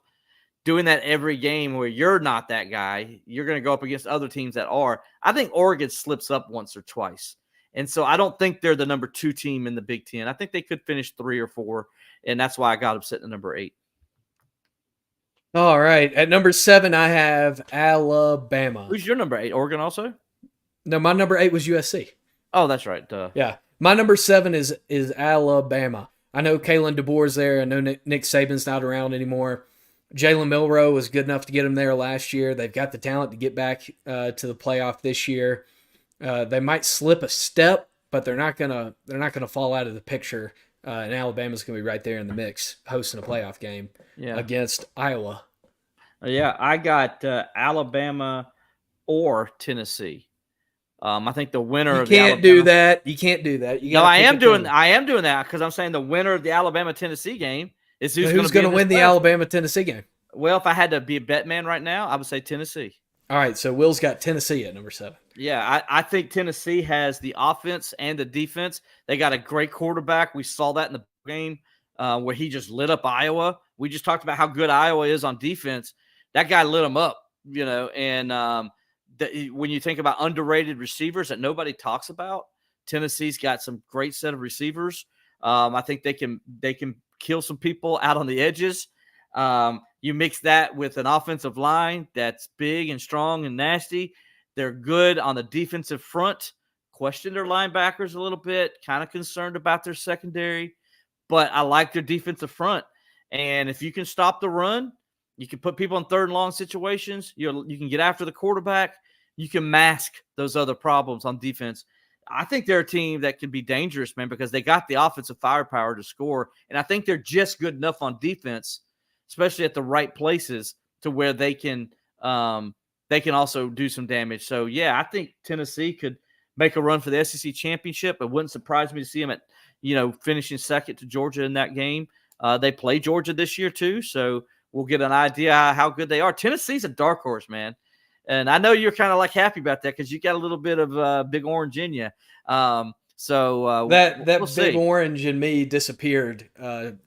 doing that every game where you're not that guy, you're going to go up against other teams that are. I think Oregon slips up once or twice. And so I don't think they're the number 2 team in the Big Ten. I think they could finish 3 or 4, and that's why I got them sitting at number 8. All right. At number 7, I have Alabama. Who's your number 8? Oregon also? No, my number 8 was USC. Oh, that's right. Duh. Yeah. My number 7 is Alabama. I know Kalen DeBoer's there. I know Nick Saban's not around anymore. Jalen Milroe was good enough to get him there last year. They've got the talent to get back to the playoff this year. They might slip a step, but they're not gonna fall out of the picture. And Alabama's gonna be right there in the mix, hosting a playoff game against Iowa. Yeah, I got Alabama or Tennessee. I think the winner of the Alabama. You can't do that. I am doing that because I'm saying the winner of the Alabama-Tennessee game is who's going to win the Alabama-Tennessee game. Well, if I had to be a bet man right now, I would say Tennessee. All right, so Will's got Tennessee at number 7. Yeah, I think Tennessee has the offense and the defense. They got a great quarterback. We saw that in the game where he just lit up Iowa. We just talked about how good Iowa is on defense. That guy lit them up, and when you think about underrated receivers that nobody talks about, Tennessee's got some great set of receivers. I think they can kill some people out on the edges. You mix that with an offensive line that's big and strong and nasty. They're good on the defensive front. Question their linebackers a little bit. Kind of concerned about their secondary, but I like their defensive front. And if you can stop the run, you can put people in 3rd and long situations. You can get after the quarterback. You can mask those other problems on defense. I think they're a team that can be dangerous, man, because they got the offensive firepower to score. And I think they're just good enough on defense, especially at the right places, to where they can also do some damage. So, yeah, I think Tennessee could make a run for the SEC championship. It wouldn't surprise me to see them at, finishing second to Georgia in that game. They play Georgia this year too, so we'll get an idea how good they are. Tennessee's a dark horse, man. And I know you're kind of happy about that because you got a little bit of Big Orange in you. That Big Orange in me disappeared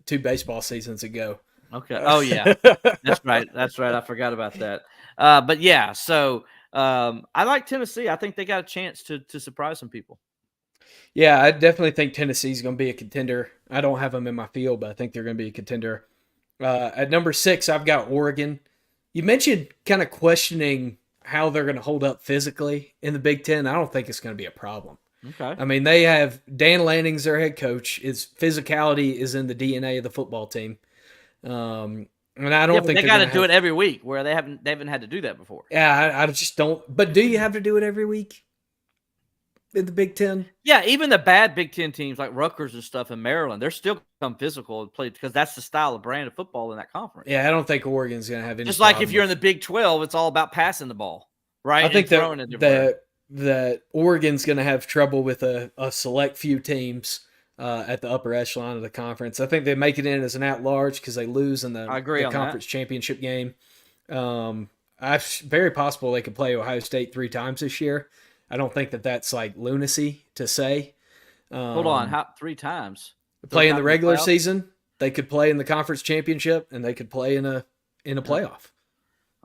2 baseball seasons ago. Okay. Oh yeah, that's right. That's right. I forgot about that. But yeah, so I like Tennessee. I think they got a chance to surprise some people. Yeah, I definitely think Tennessee's going to be a contender. I don't have them in my field, but I think they're going to be a contender. At number 6, I've got Oregon. You mentioned kind of questioning how they're going to hold up physically in the Big Ten. I don't think it's going to be a problem. Okay. I mean, they have Dan Lanning's their head coach. His physicality is in the DNA of the football team. And I don't Yeah, but think they got to going do it every week, where they haven't had to do that before. Yeah, I just don't. But do you have to do it every week in the Big Ten? Yeah, even the bad Big Ten teams like Rutgers and stuff in Maryland, they're still come physical and play because that's the style of brand of football in that conference. Yeah, I don't think Oregon's going to have any. Just like if you're in the Big 12, it's all about passing the ball, right? I think that that Oregon's going to have trouble with a select few teams at the upper echelon of the conference. I think they make it in as an at-large because they lose in the conference championship game. Very possible they could play Ohio State 3 times this year. I don't think that's like lunacy to say. Hold on, how 3 times? Play in the regular season. They could play in the conference championship, and they could play in a playoff.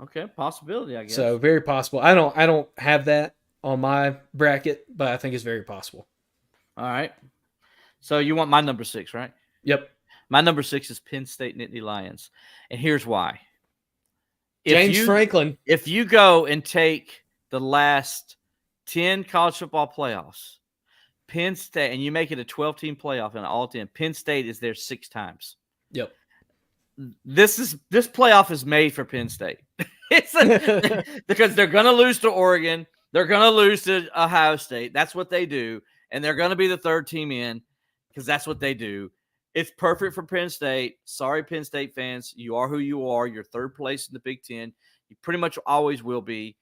Okay, possibility, I guess. So very possible. I don't have that on my bracket, but I think it's very possible. All right. So you want my number 6, right? Yep. My number 6 is Penn State Nittany Lions, and here's why. James Franklin. If you go and take the last 10 college football playoffs, Penn State, and you make it a 12-team playoff and all 10, Penn State is there 6 times. Yep. This playoff is made for Penn State. Because they're going to lose to Oregon. They're going to lose to Ohio State. That's what they do. And they're going to be the 3rd team in because that's what they do. It's perfect for Penn State. Sorry, Penn State fans. You are who you are. You're 3rd place in the Big Ten. You pretty much always will be.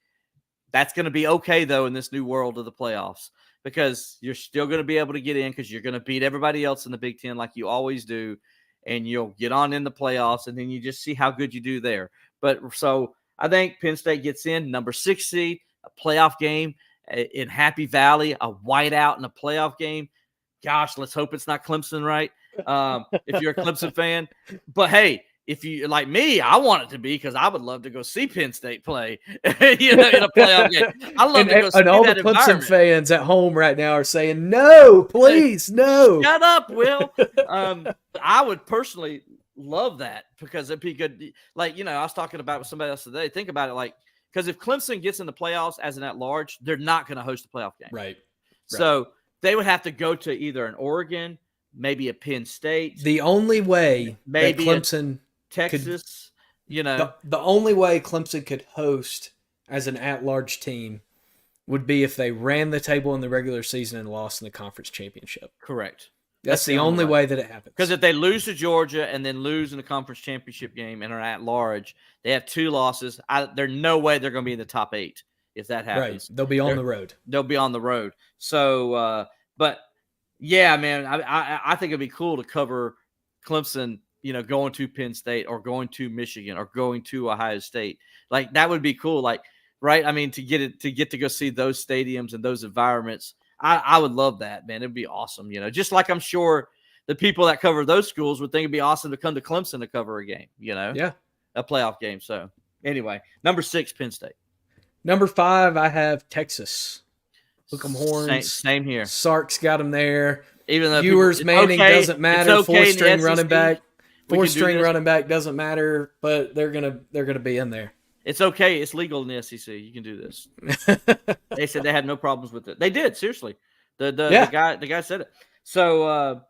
That's going to be okay, though, in this new world of the playoffs because you're still going to be able to get in because you're going to beat everybody else in the Big Ten like you always do, and you'll get on in the playoffs, and then you just see how good you do there. But so I think Penn State gets in, number 6 seed, a playoff game in Happy Valley, a whiteout in a playoff game. Gosh, let's hope it's not Clemson, right? If you're a Clemson fan. But, hey, if you like me, I want it to be because I would love to go see Penn State play, in a playoff game. I love to go see and all that the Clemson fans at home right now are saying, "No, please, no." Shut up, Will. I would personally love that because it'd be good. Like I was talking about with somebody else today. Think about it, because if Clemson gets in the playoffs as an at-large, they're not going to host a playoff game, right? So they would have to go to either an Oregon, maybe a Penn State. The only way maybe Clemson. Texas, the only way Clemson could host as an at-large team would be if they ran the table in the regular season and lost in the conference championship. Correct. That's the only way that it happens. Because if they lose to Georgia and then lose in the conference championship game and are at-large, they have 2 losses. There's no way they're going to be in the top 8 if that happens. Right. They'll be on the road. They'll be on the road. So, but yeah, man, I think it'd be cool to cover Clemson. Going to Penn State or going to Michigan or going to Ohio State. Like that would be cool. Like, right. I mean, to get to go see those stadiums and those environments, I would love that, man. It'd be awesome. Just like I'm sure the people that cover those schools would think it'd be awesome to come to Clemson to cover a game, Yeah. A playoff game. So anyway, number 6, Penn State. Number 5, I have Texas. Hook 'em horns. Same here. Sark's got them there. Even though Manning doesn't matter. 4th-string running back. 4th-string running back doesn't matter, but they're gonna be in there. It's okay. It's legal in the SEC. You can do this. They said they had no problems with it. They did, seriously. The guy said it. So,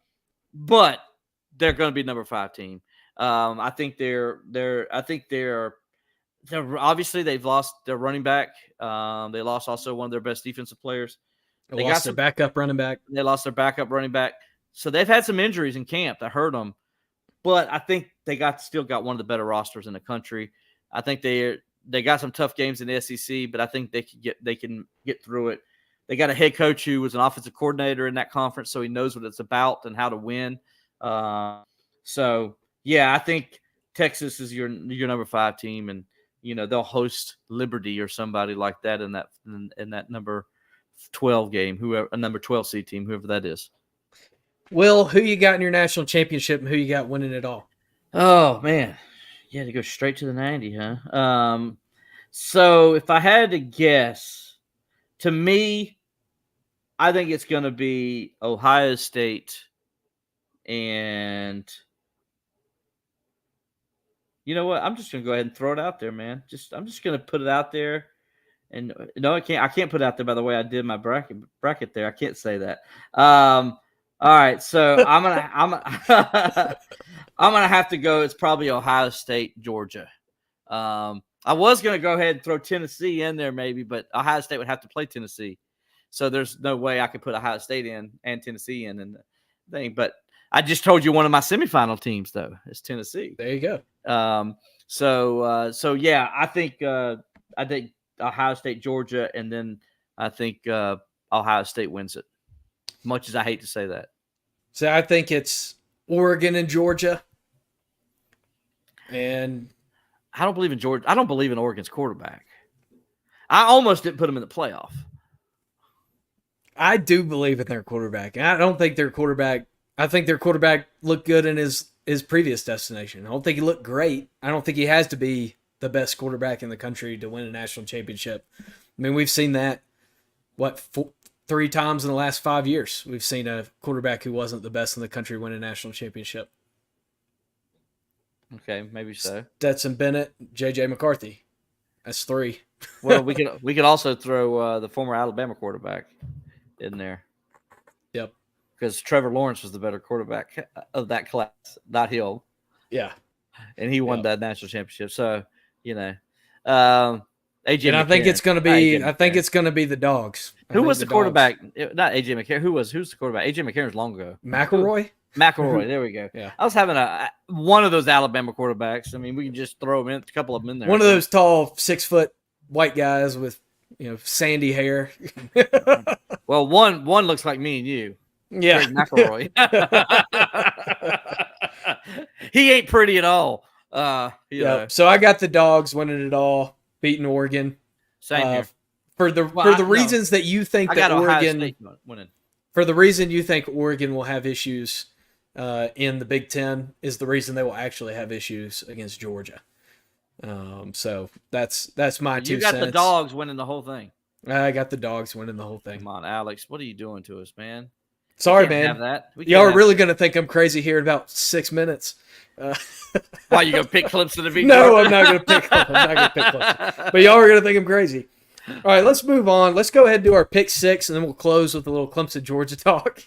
but they're going to be number 5 team. I think they're obviously they've lost their running back. They lost also one of their best defensive players. They lost their backup running back. They lost their backup running back. So they've had some injuries in camp that hurt them. But I think they still got one of the better rosters in the country. I think they got some tough games in the SEC, but I think they can get through it. They got a head coach who was an offensive coordinator in that conference, so he knows what it's about and how to win. So yeah, I think Texas is your number 5 team, and they'll host Liberty or somebody like that in that number 12 game, a number 12 seed team, whoever that is. Will, who you got in your national championship and who you got winning it all? Oh man, yeah, to go straight to the 90, huh? So if I had to guess, to me, I think it's going to be Ohio State, and you know what? I'm just going to go ahead and throw it out there, man. I'm just going to put it out there. And no, I can't. I can't put it out there. By the way, I did my bracket there. I can't say that. All right, so I'm gonna have to go. It's probably Ohio State, Georgia. I was gonna go ahead and throw Tennessee in there maybe, but Ohio State would have to play Tennessee, so there's no way I could put Ohio State in and Tennessee in the thing. But I just told you one of my semifinal teams though is Tennessee. There you go. So yeah, I think Ohio State, Georgia, and then I think Ohio State wins it. Much as I hate to say that. So I think it's Oregon and Georgia. And I don't believe in Georgia. I don't believe in Oregon's quarterback. I almost didn't put him in the playoff. I do believe in their quarterback. And I don't think their quarterback – I think their quarterback looked good in his previous destination. I don't think he looked great. I don't think he has to be the best quarterback in the country to win a national championship. I mean, we've seen that, 3 times in the last 5 years. We've seen a quarterback who wasn't the best in the country win a national championship. Okay, maybe so. Stetson Bennett, J.J. McCarthy. That's 3. Well, we could also throw the former Alabama quarterback in there. Yep. Because Trevor Lawrence was the better quarterback of that class, not Hill. Yeah. And he won that national championship. So, AJ and McCarron. I think it's going to be. I think it's going to be the Dogs. Who was the quarterback? Not AJ McCarron. Who's the quarterback? AJ McCarron's long ago. McElroy. There we go. Yeah. I was having one of those Alabama quarterbacks. I mean, we can just throw them in, a couple of them in there. One of those tall 6-foot white guys with sandy hair. Well, one looks like me and you. Yeah, Craig McElroy. He ain't pretty at all. So I got the Dogs winning it all, beating Oregon. Same here. For the reasons that you think I that got Ohio Oregon State winning. For the reason you think Oregon will have issues in the Big Ten is the reason they will actually have issues against Georgia. So that's my 2 cents. You got the Dogs winning the whole thing. I got the Dogs winning the whole thing. Come on, Alex. What are you doing to us, man? Sorry, man. Have that. Y'all are really going to think I'm crazy here in about 6 minutes. Why, you going to pick Clemson to beat No, I'm not going to pick Clemson. But y'all are going to think I'm crazy. All right, let's move on. Let's go ahead and do our pick 6, and then we'll close with a little Clemson-Georgia talk.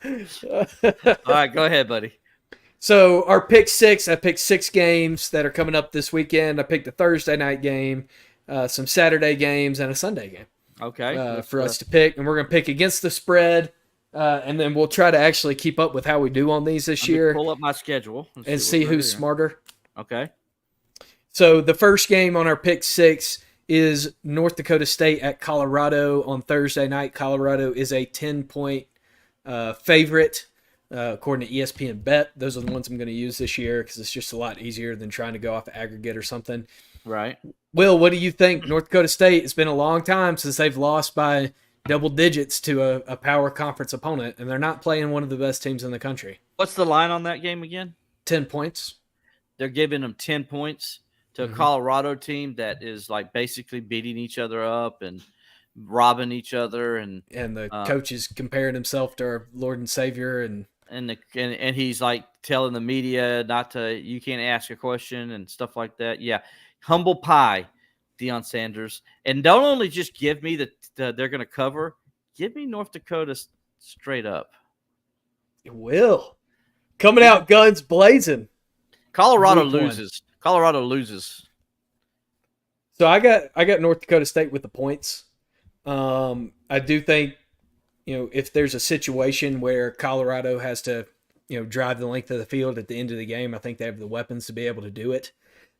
All right, go ahead, buddy. So our pick 6, I picked 6 games that are coming up this weekend. I picked a Thursday night game, some Saturday games, and a Sunday game. Okay. For us to pick, and we're going to pick against the spread, and then we'll try to actually keep up with how we do on these this year. Pull up my schedule and see who's smarter. Okay. So the first game on our pick 6 is North Dakota State at Colorado on Thursday night. Colorado is a 10-point favorite, according to ESPN Bet. Those are the ones I'm going to use this year because it's just a lot easier than trying to go off aggregate or something. Right. Will, what do you think? North Dakota State, it's been a long time since they've lost by double digits to a power conference opponent, and they're not playing one of the best teams in the country. What's the line on that game again? 10 points. They're giving them 10 points to a Colorado team that is like basically beating each other up and robbing each other, and the coach is comparing himself to our Lord and Savior, and he's like telling the media you can't ask a question and stuff like that. Yeah. Humble pie, Deion Sanders. And don't only just give me they're going to cover, give me North Dakota straight up. It will. Coming out guns blazing. Colorado loses. Colorado loses. So I got North Dakota State with the points. I do think, if there's a situation where Colorado has to, drive the length of the field at the end of the game, I think they have the weapons to be able to do it.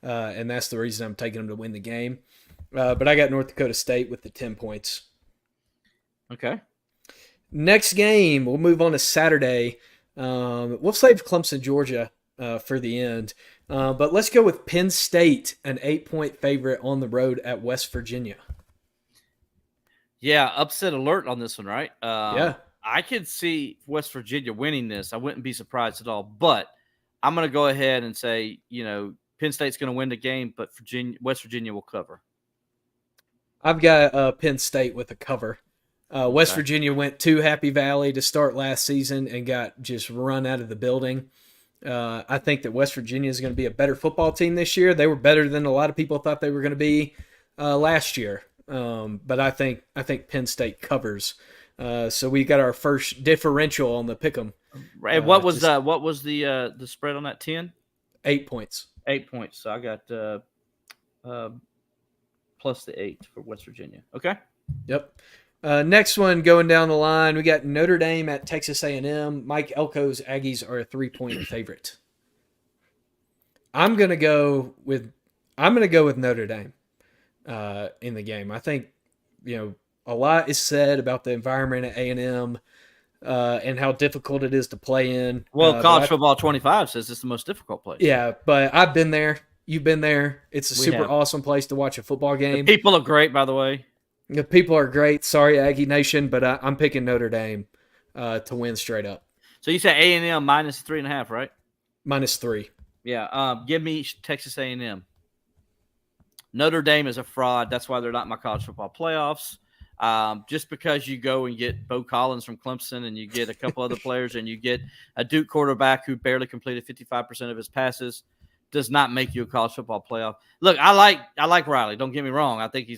And that's the reason I'm taking them to win the game. But I got North Dakota State with the 10 points. Okay. Next game, we'll move on to Saturday. We'll save Clemson-Georgia for the end. But let's go with Penn State, an 8-point favorite on the road at West Virginia. Yeah, upset alert on this one, right? Yeah. I could see West Virginia winning this. I wouldn't be surprised at all. But I'm going to go ahead and say, Penn State's going to win the game, but West Virginia will cover. I've got Penn State with a cover. West Okay. Virginia went to Happy Valley to start last season and got just run out of the building. I think that West Virginia is going to be a better football team this year. They were better than a lot of people thought they were going to be last year. But I think Penn State covers. So we got our first differential on the pick'em. And what was the spread on that? 10? 8 points. 8 points. So I got plus the 8 for West Virginia. Okay. Yep. Next one going down the line, we got Notre Dame at Texas A&M. Mike Elko's Aggies are a 3-point favorite. I'm gonna go with Notre Dame in the game. I think a lot is said about the environment at A&M and how difficult it is to play in. Well, College Football 25 says it's the most difficult place. Yeah, but I've been there. You've been there. It's a super awesome place to watch a football game. The people are great, by the way. The people are great. Sorry, Aggie Nation, but I'm picking Notre Dame to win straight up. So you say A&M minus 3.5, right? -3. Yeah. Give me Texas A&M. Notre Dame is a fraud. That's why they're not in my college football playoffs. Just because you go and get Bo Collins from Clemson and you get a couple other players and you get a Duke quarterback who barely completed 55% of his passes does not make you a college football playoff. Look, I like Riley. Don't get me wrong. I think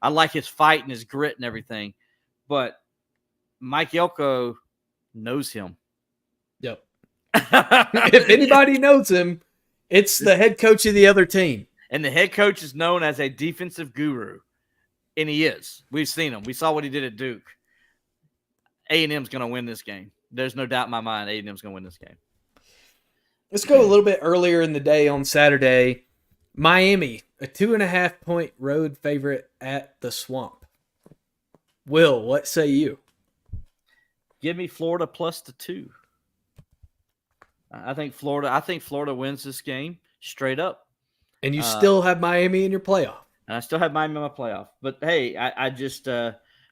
I like his fight and his grit and everything. But Mike Elko knows him. Yep. If anybody knows him, it's the head coach of the other team. And the head coach is known as a defensive guru. And he is. We've seen him. We saw what he did at Duke. A&M's going to win this game. There's no doubt in my mind A&M's going to win this game. Let's go a little bit earlier in the day on Saturday. Miami, a 2.5-point road favorite at the Swamp. Will, what say you? Give me Florida plus the 2. I think Florida wins this game straight up. And you still have Miami in your playoff. And I still have Miami in my playoff. But hey, I just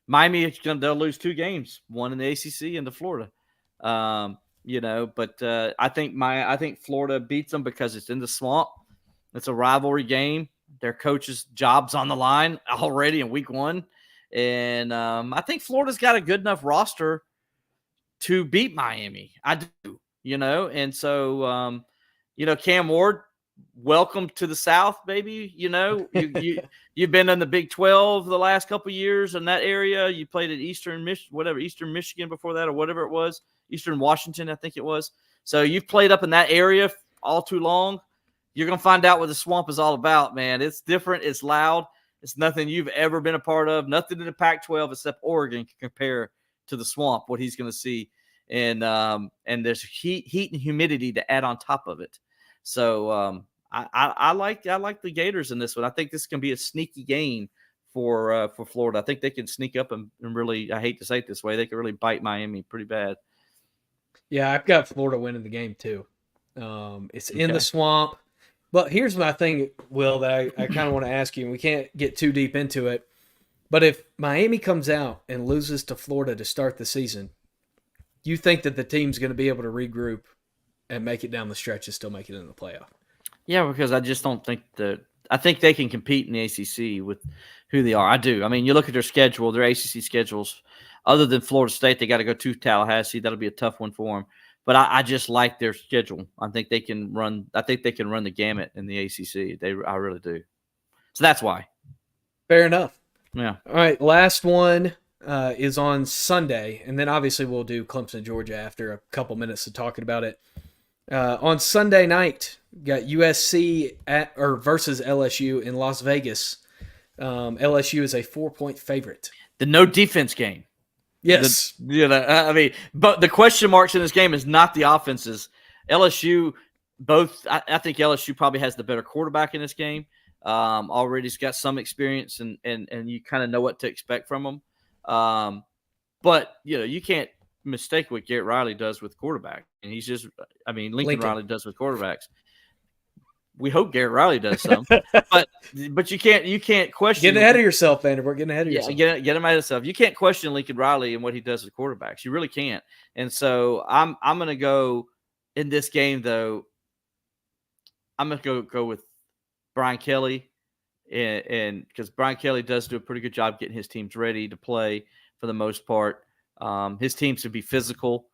Miami, they'll lose 2 games, one in the ACC and the Florida. But I think Florida beats them because it's in the Swamp. It's a rivalry game. Their coach's job's on the line already in week 1. And I think Florida's got a good enough roster to beat Miami. I do, And so, Cam Ward, welcome to the South, baby. You've been in the Big 12 the last couple of years in that area. You played at Eastern Michigan before that or whatever it was. Eastern Washington, I think it was. So you've played up in that area all too long. You're going to find out what the Swamp is all about, man. It's different. It's loud. It's nothing you've ever been a part of. Nothing in the Pac-12 except Oregon can compare to the Swamp, what he's going to see. And there's heat and humidity to add on top of it. So I like the Gators in this one. I think this can be a sneaky game for Florida. I think they can sneak up and really, I hate to say it this way, they can really bite Miami pretty bad. Yeah, I've got Florida winning the game too. It's in the Swamp. But here's my thing, Will, that I kind of want to ask you, and we can't get too deep into it. But if Miami comes out and loses to Florida to start the season, you think that the team's going to be able to regroup and make it down the stretch and still make it in the playoff? Yeah, because I just don't think I think they can compete in the ACC with who they are. I do. I mean, you look at their schedule, their ACC schedules. Other than Florida State, they got to go to Tallahassee. That'll be a tough one for them. But I just like their schedule. I think they can run. I think they can run the gamut in the ACC. I really do. So that's why. Fair enough. Yeah. All right. Last one is on Sunday, and then obviously we'll do Clemson-Georgia after a couple minutes of talking about it. On Sunday night, got USC versus LSU in Las Vegas. LSU is a 4-point favorite. The no defense game. Yes. But the question marks in this game is not the offenses. LSU, I think LSU probably has the better quarterback in this game. Already has got some experience and you kind of know what to expect from them. But, you can't mistake what Garrett Riley does with quarterback. And he's just, Lincoln Riley does with quarterbacks. We hope Garrett Riley does some, but you can't question. Getting ahead of yourself, Vanderbilt. Getting ahead of yourself. Get him ahead of yourself. You can't question Lincoln Riley and what he does with quarterbacks. You really can't. And so I'm going to go in this game, though, I'm going to go with Brian Kelly, and because Brian Kelly does do a pretty good job getting his teams ready to play for the most part. His teams should be physical,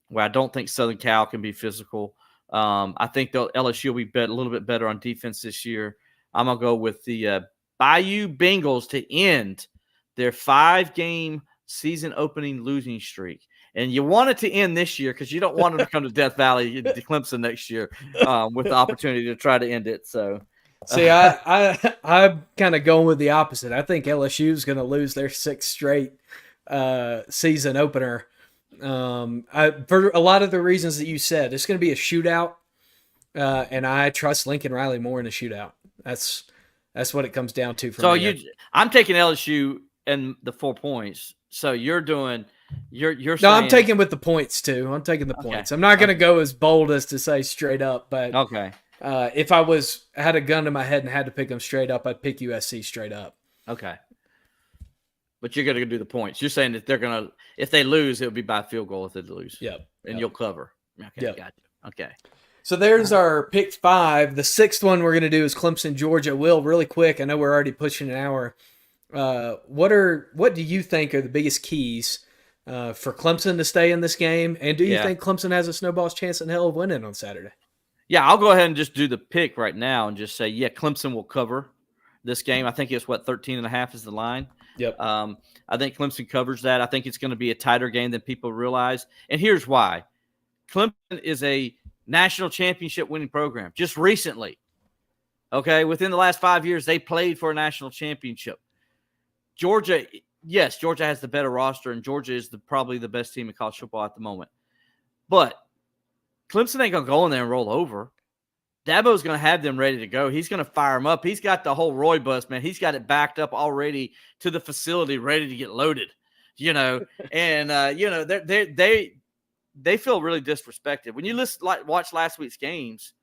where I don't think Southern Cal can be physical. I think LSU will be a little bit better on defense this year. I'm going to go with the Bayou Bengals to end their 5-game season opening losing streak. And you want it to end this year because you don't want them to come to Death Valley to Clemson next year with the opportunity to try to end it. So, see, I'm kind of going with the opposite. I think LSU is going to lose their 6th straight season opener. For a lot of the reasons that you said, it's going to be a shootout, and I trust Lincoln Riley more in a shootout. That's what it comes down to for me. I'm taking LSU and the 4 points. So you're doing. You're no, saying, I'm taking with the points too. I'm taking the points. I'm not going to go as bold as to say straight up, but okay. If I had a gun to my head and had to pick them straight up, I'd pick USC straight up. Okay. But you're going to do the points. You're saying that they're going to, if they lose, it'll be by field goal if they lose. Yep. And you'll cover. Okay. Yep. Got you. Okay. So there's our pick 5. The 6th one we're going to do is Clemson-Georgia. Will, really quick, I know we're already pushing an hour. What do you think are the biggest keys for Clemson to stay in this game? And do you think Clemson has a snowball's chance in hell of winning on Saturday? Yeah, I'll go ahead and just do the pick right now and just say, Clemson will cover this game. I think it's 13.5 is the line. Yep. I think Clemson covers that. I think it's going to be a tighter game than people realize. And here's why. Clemson is a national championship winning program just recently. Okay. Within the last 5 years, they played for a national championship. Georgia has the better roster, and Georgia is probably the best team in college football at the moment. But Clemson ain't going to go in there and roll over. Dabo's going to have them ready to go. He's going to fire them up. He's got the whole Roy bus, man. He's got it backed up already to the facility, ready to get loaded, And, they feel really disrespected. When you watch last week's games,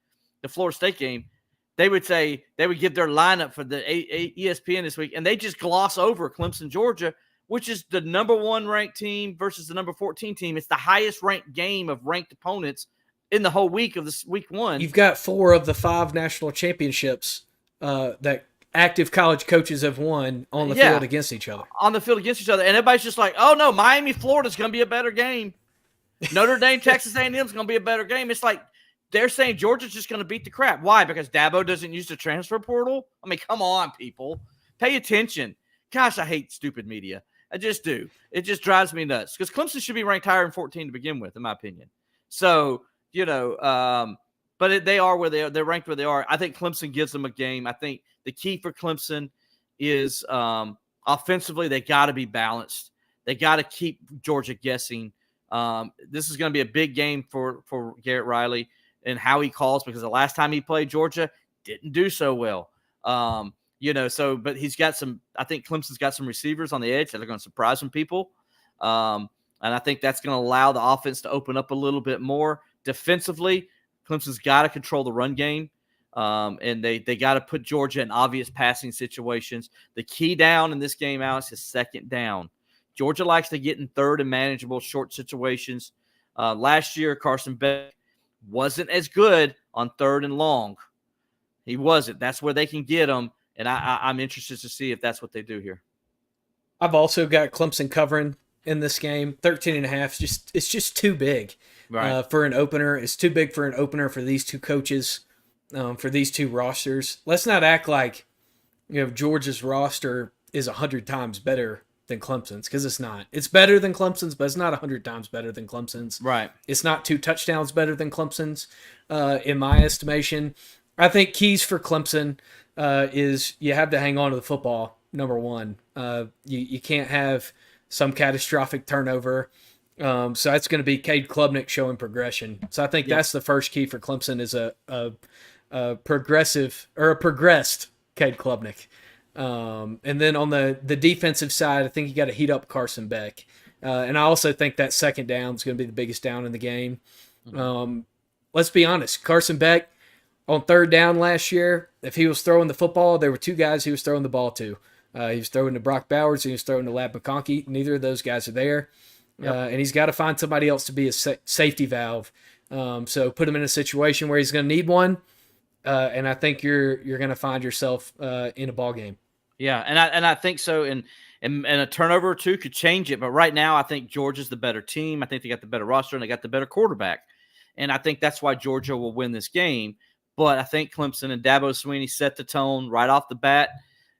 the Florida State game, they would give their lineup for the ESPN this week, and they just gloss over Clemson-Georgia, which is the number 1 ranked team versus the number 14 team. It's the highest ranked game of ranked opponents in the whole week of this week 1. You've got 4 of the 5 national championships that active college coaches have won on the field against each other. On the field against each other. And everybody's just like, oh, no, Miami-Florida's going to be a better game. Notre Dame, Texas A&M is going to be a better game. It's like they're saying Georgia's just going to beat the crap. Why? Because Dabo doesn't use the transfer portal? I mean, come on, people. Pay attention. Gosh, I hate stupid media. I just do. It just drives me nuts because Clemson should be ranked higher than 14 to begin with, in my opinion. So, but they are where they are. They're ranked where they are. I think Clemson gives them a game. I think the key for Clemson is offensively, they got to be balanced. They got to keep Georgia guessing. This is going to be a big game for Garrett Riley and how he calls, because the last time he played Georgia didn't do so well. But he's got I think Clemson's got some receivers on the edge that are going to surprise some people. And I think that's going to allow the offense to open up a little bit more. Defensively, Clemson's got to control the run game. And they got to put Georgia in obvious passing situations. The key down in this game, Alex, is second down. Georgia likes to get in third and manageable short situations. Last year, Carson Beck wasn't as good on third and long. He wasn't. That's where they can get him, and I'm interested to see if that's what they do here. I've also got Clemson covering in this game. 13.5. It's just too big for an opener. It's too big for an opener for these two coaches, for these two rosters. Let's not act like Georgia's roster is 100 times better than Clemson's, because it's not. It's better than Clemson's, but it's not 100 times better than Clemson's. Right. It's not 2 touchdowns better than Clemson's, in my estimation. I think keys for Clemson is you have to hang on to the football, number 1. You can't have some catastrophic turnover. So that's going to be Cade Klubnik showing progression. So I think that's the first key for Clemson is a progressive or a progressed Cade Klubnik. And then on the defensive side, I think you got to heat up Carson Beck. And I also think that second down is going to be the biggest down in the game. Let's be honest. Carson Beck on third down last year, if he was throwing the football, there were 2 guys he was throwing the ball to. He was throwing to Brock Bowers, and he was throwing to Lab McConkey. Neither of those guys are there. And he's got to find somebody else to be a safety valve So put him in a situation where he's going to need one, and I think you're going to find yourself in a ball game. Yeah, and I think so. And a turnover or two could change it. But right now, I think Georgia's the better team. I think they got the better roster and they got the better quarterback. And I think that's why Georgia will win this game. But I think Clemson and Dabo Swinney set the tone right off the bat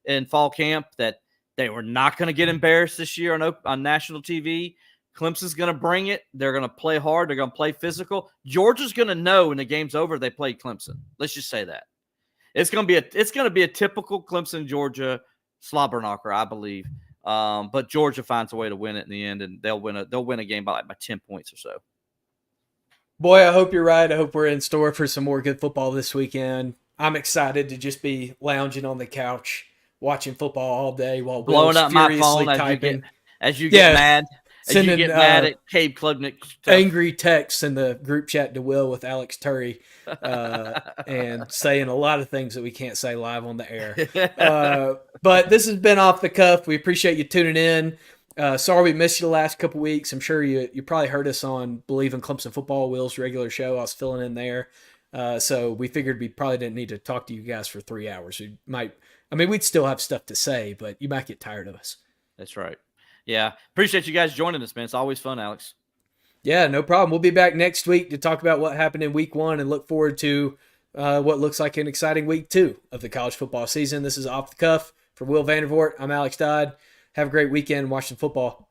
in fall camp that they were not going to get embarrassed this year on national TV. Clemson's going to bring it. They're going to play hard. They're going to play physical. Georgia's going to know when the game's over they played Clemson. Let's just say that. It's going to be a typical Clemson-Georgia slobber knocker, I believe. But Georgia finds a way to win it in the end, and they'll win a game by 10 points or so. Boy, I hope you're right. I hope we're in store for some more good football this weekend. I'm excited to just be lounging on the couch watching football all day while blowing up my phone as you get mad. Sending, as you get mad at Cade Klubnik stuff. Angry texts in the group chat to Will with Alex Turry and saying a lot of things that we can't say live on the air. But this has been Off the Cuff. We appreciate you tuning in. Sorry we missed you the last couple weeks. I'm sure you probably heard us on Believe in Clemson Football, Will's regular show. I was filling in there. So we figured we probably didn't need to talk to you guys for 3 hours. We'd still have stuff to say, but you might get tired of us. That's right. Yeah. Appreciate you guys joining us, man. It's always fun, Alex. Yeah, no problem. We'll be back next week to talk about what happened in week 1 and look forward to what looks like an exciting week 2 of the college football season. This is Off the Cuff. For Will Vandervoort, I'm Alex Dodd. Have a great weekend watching football.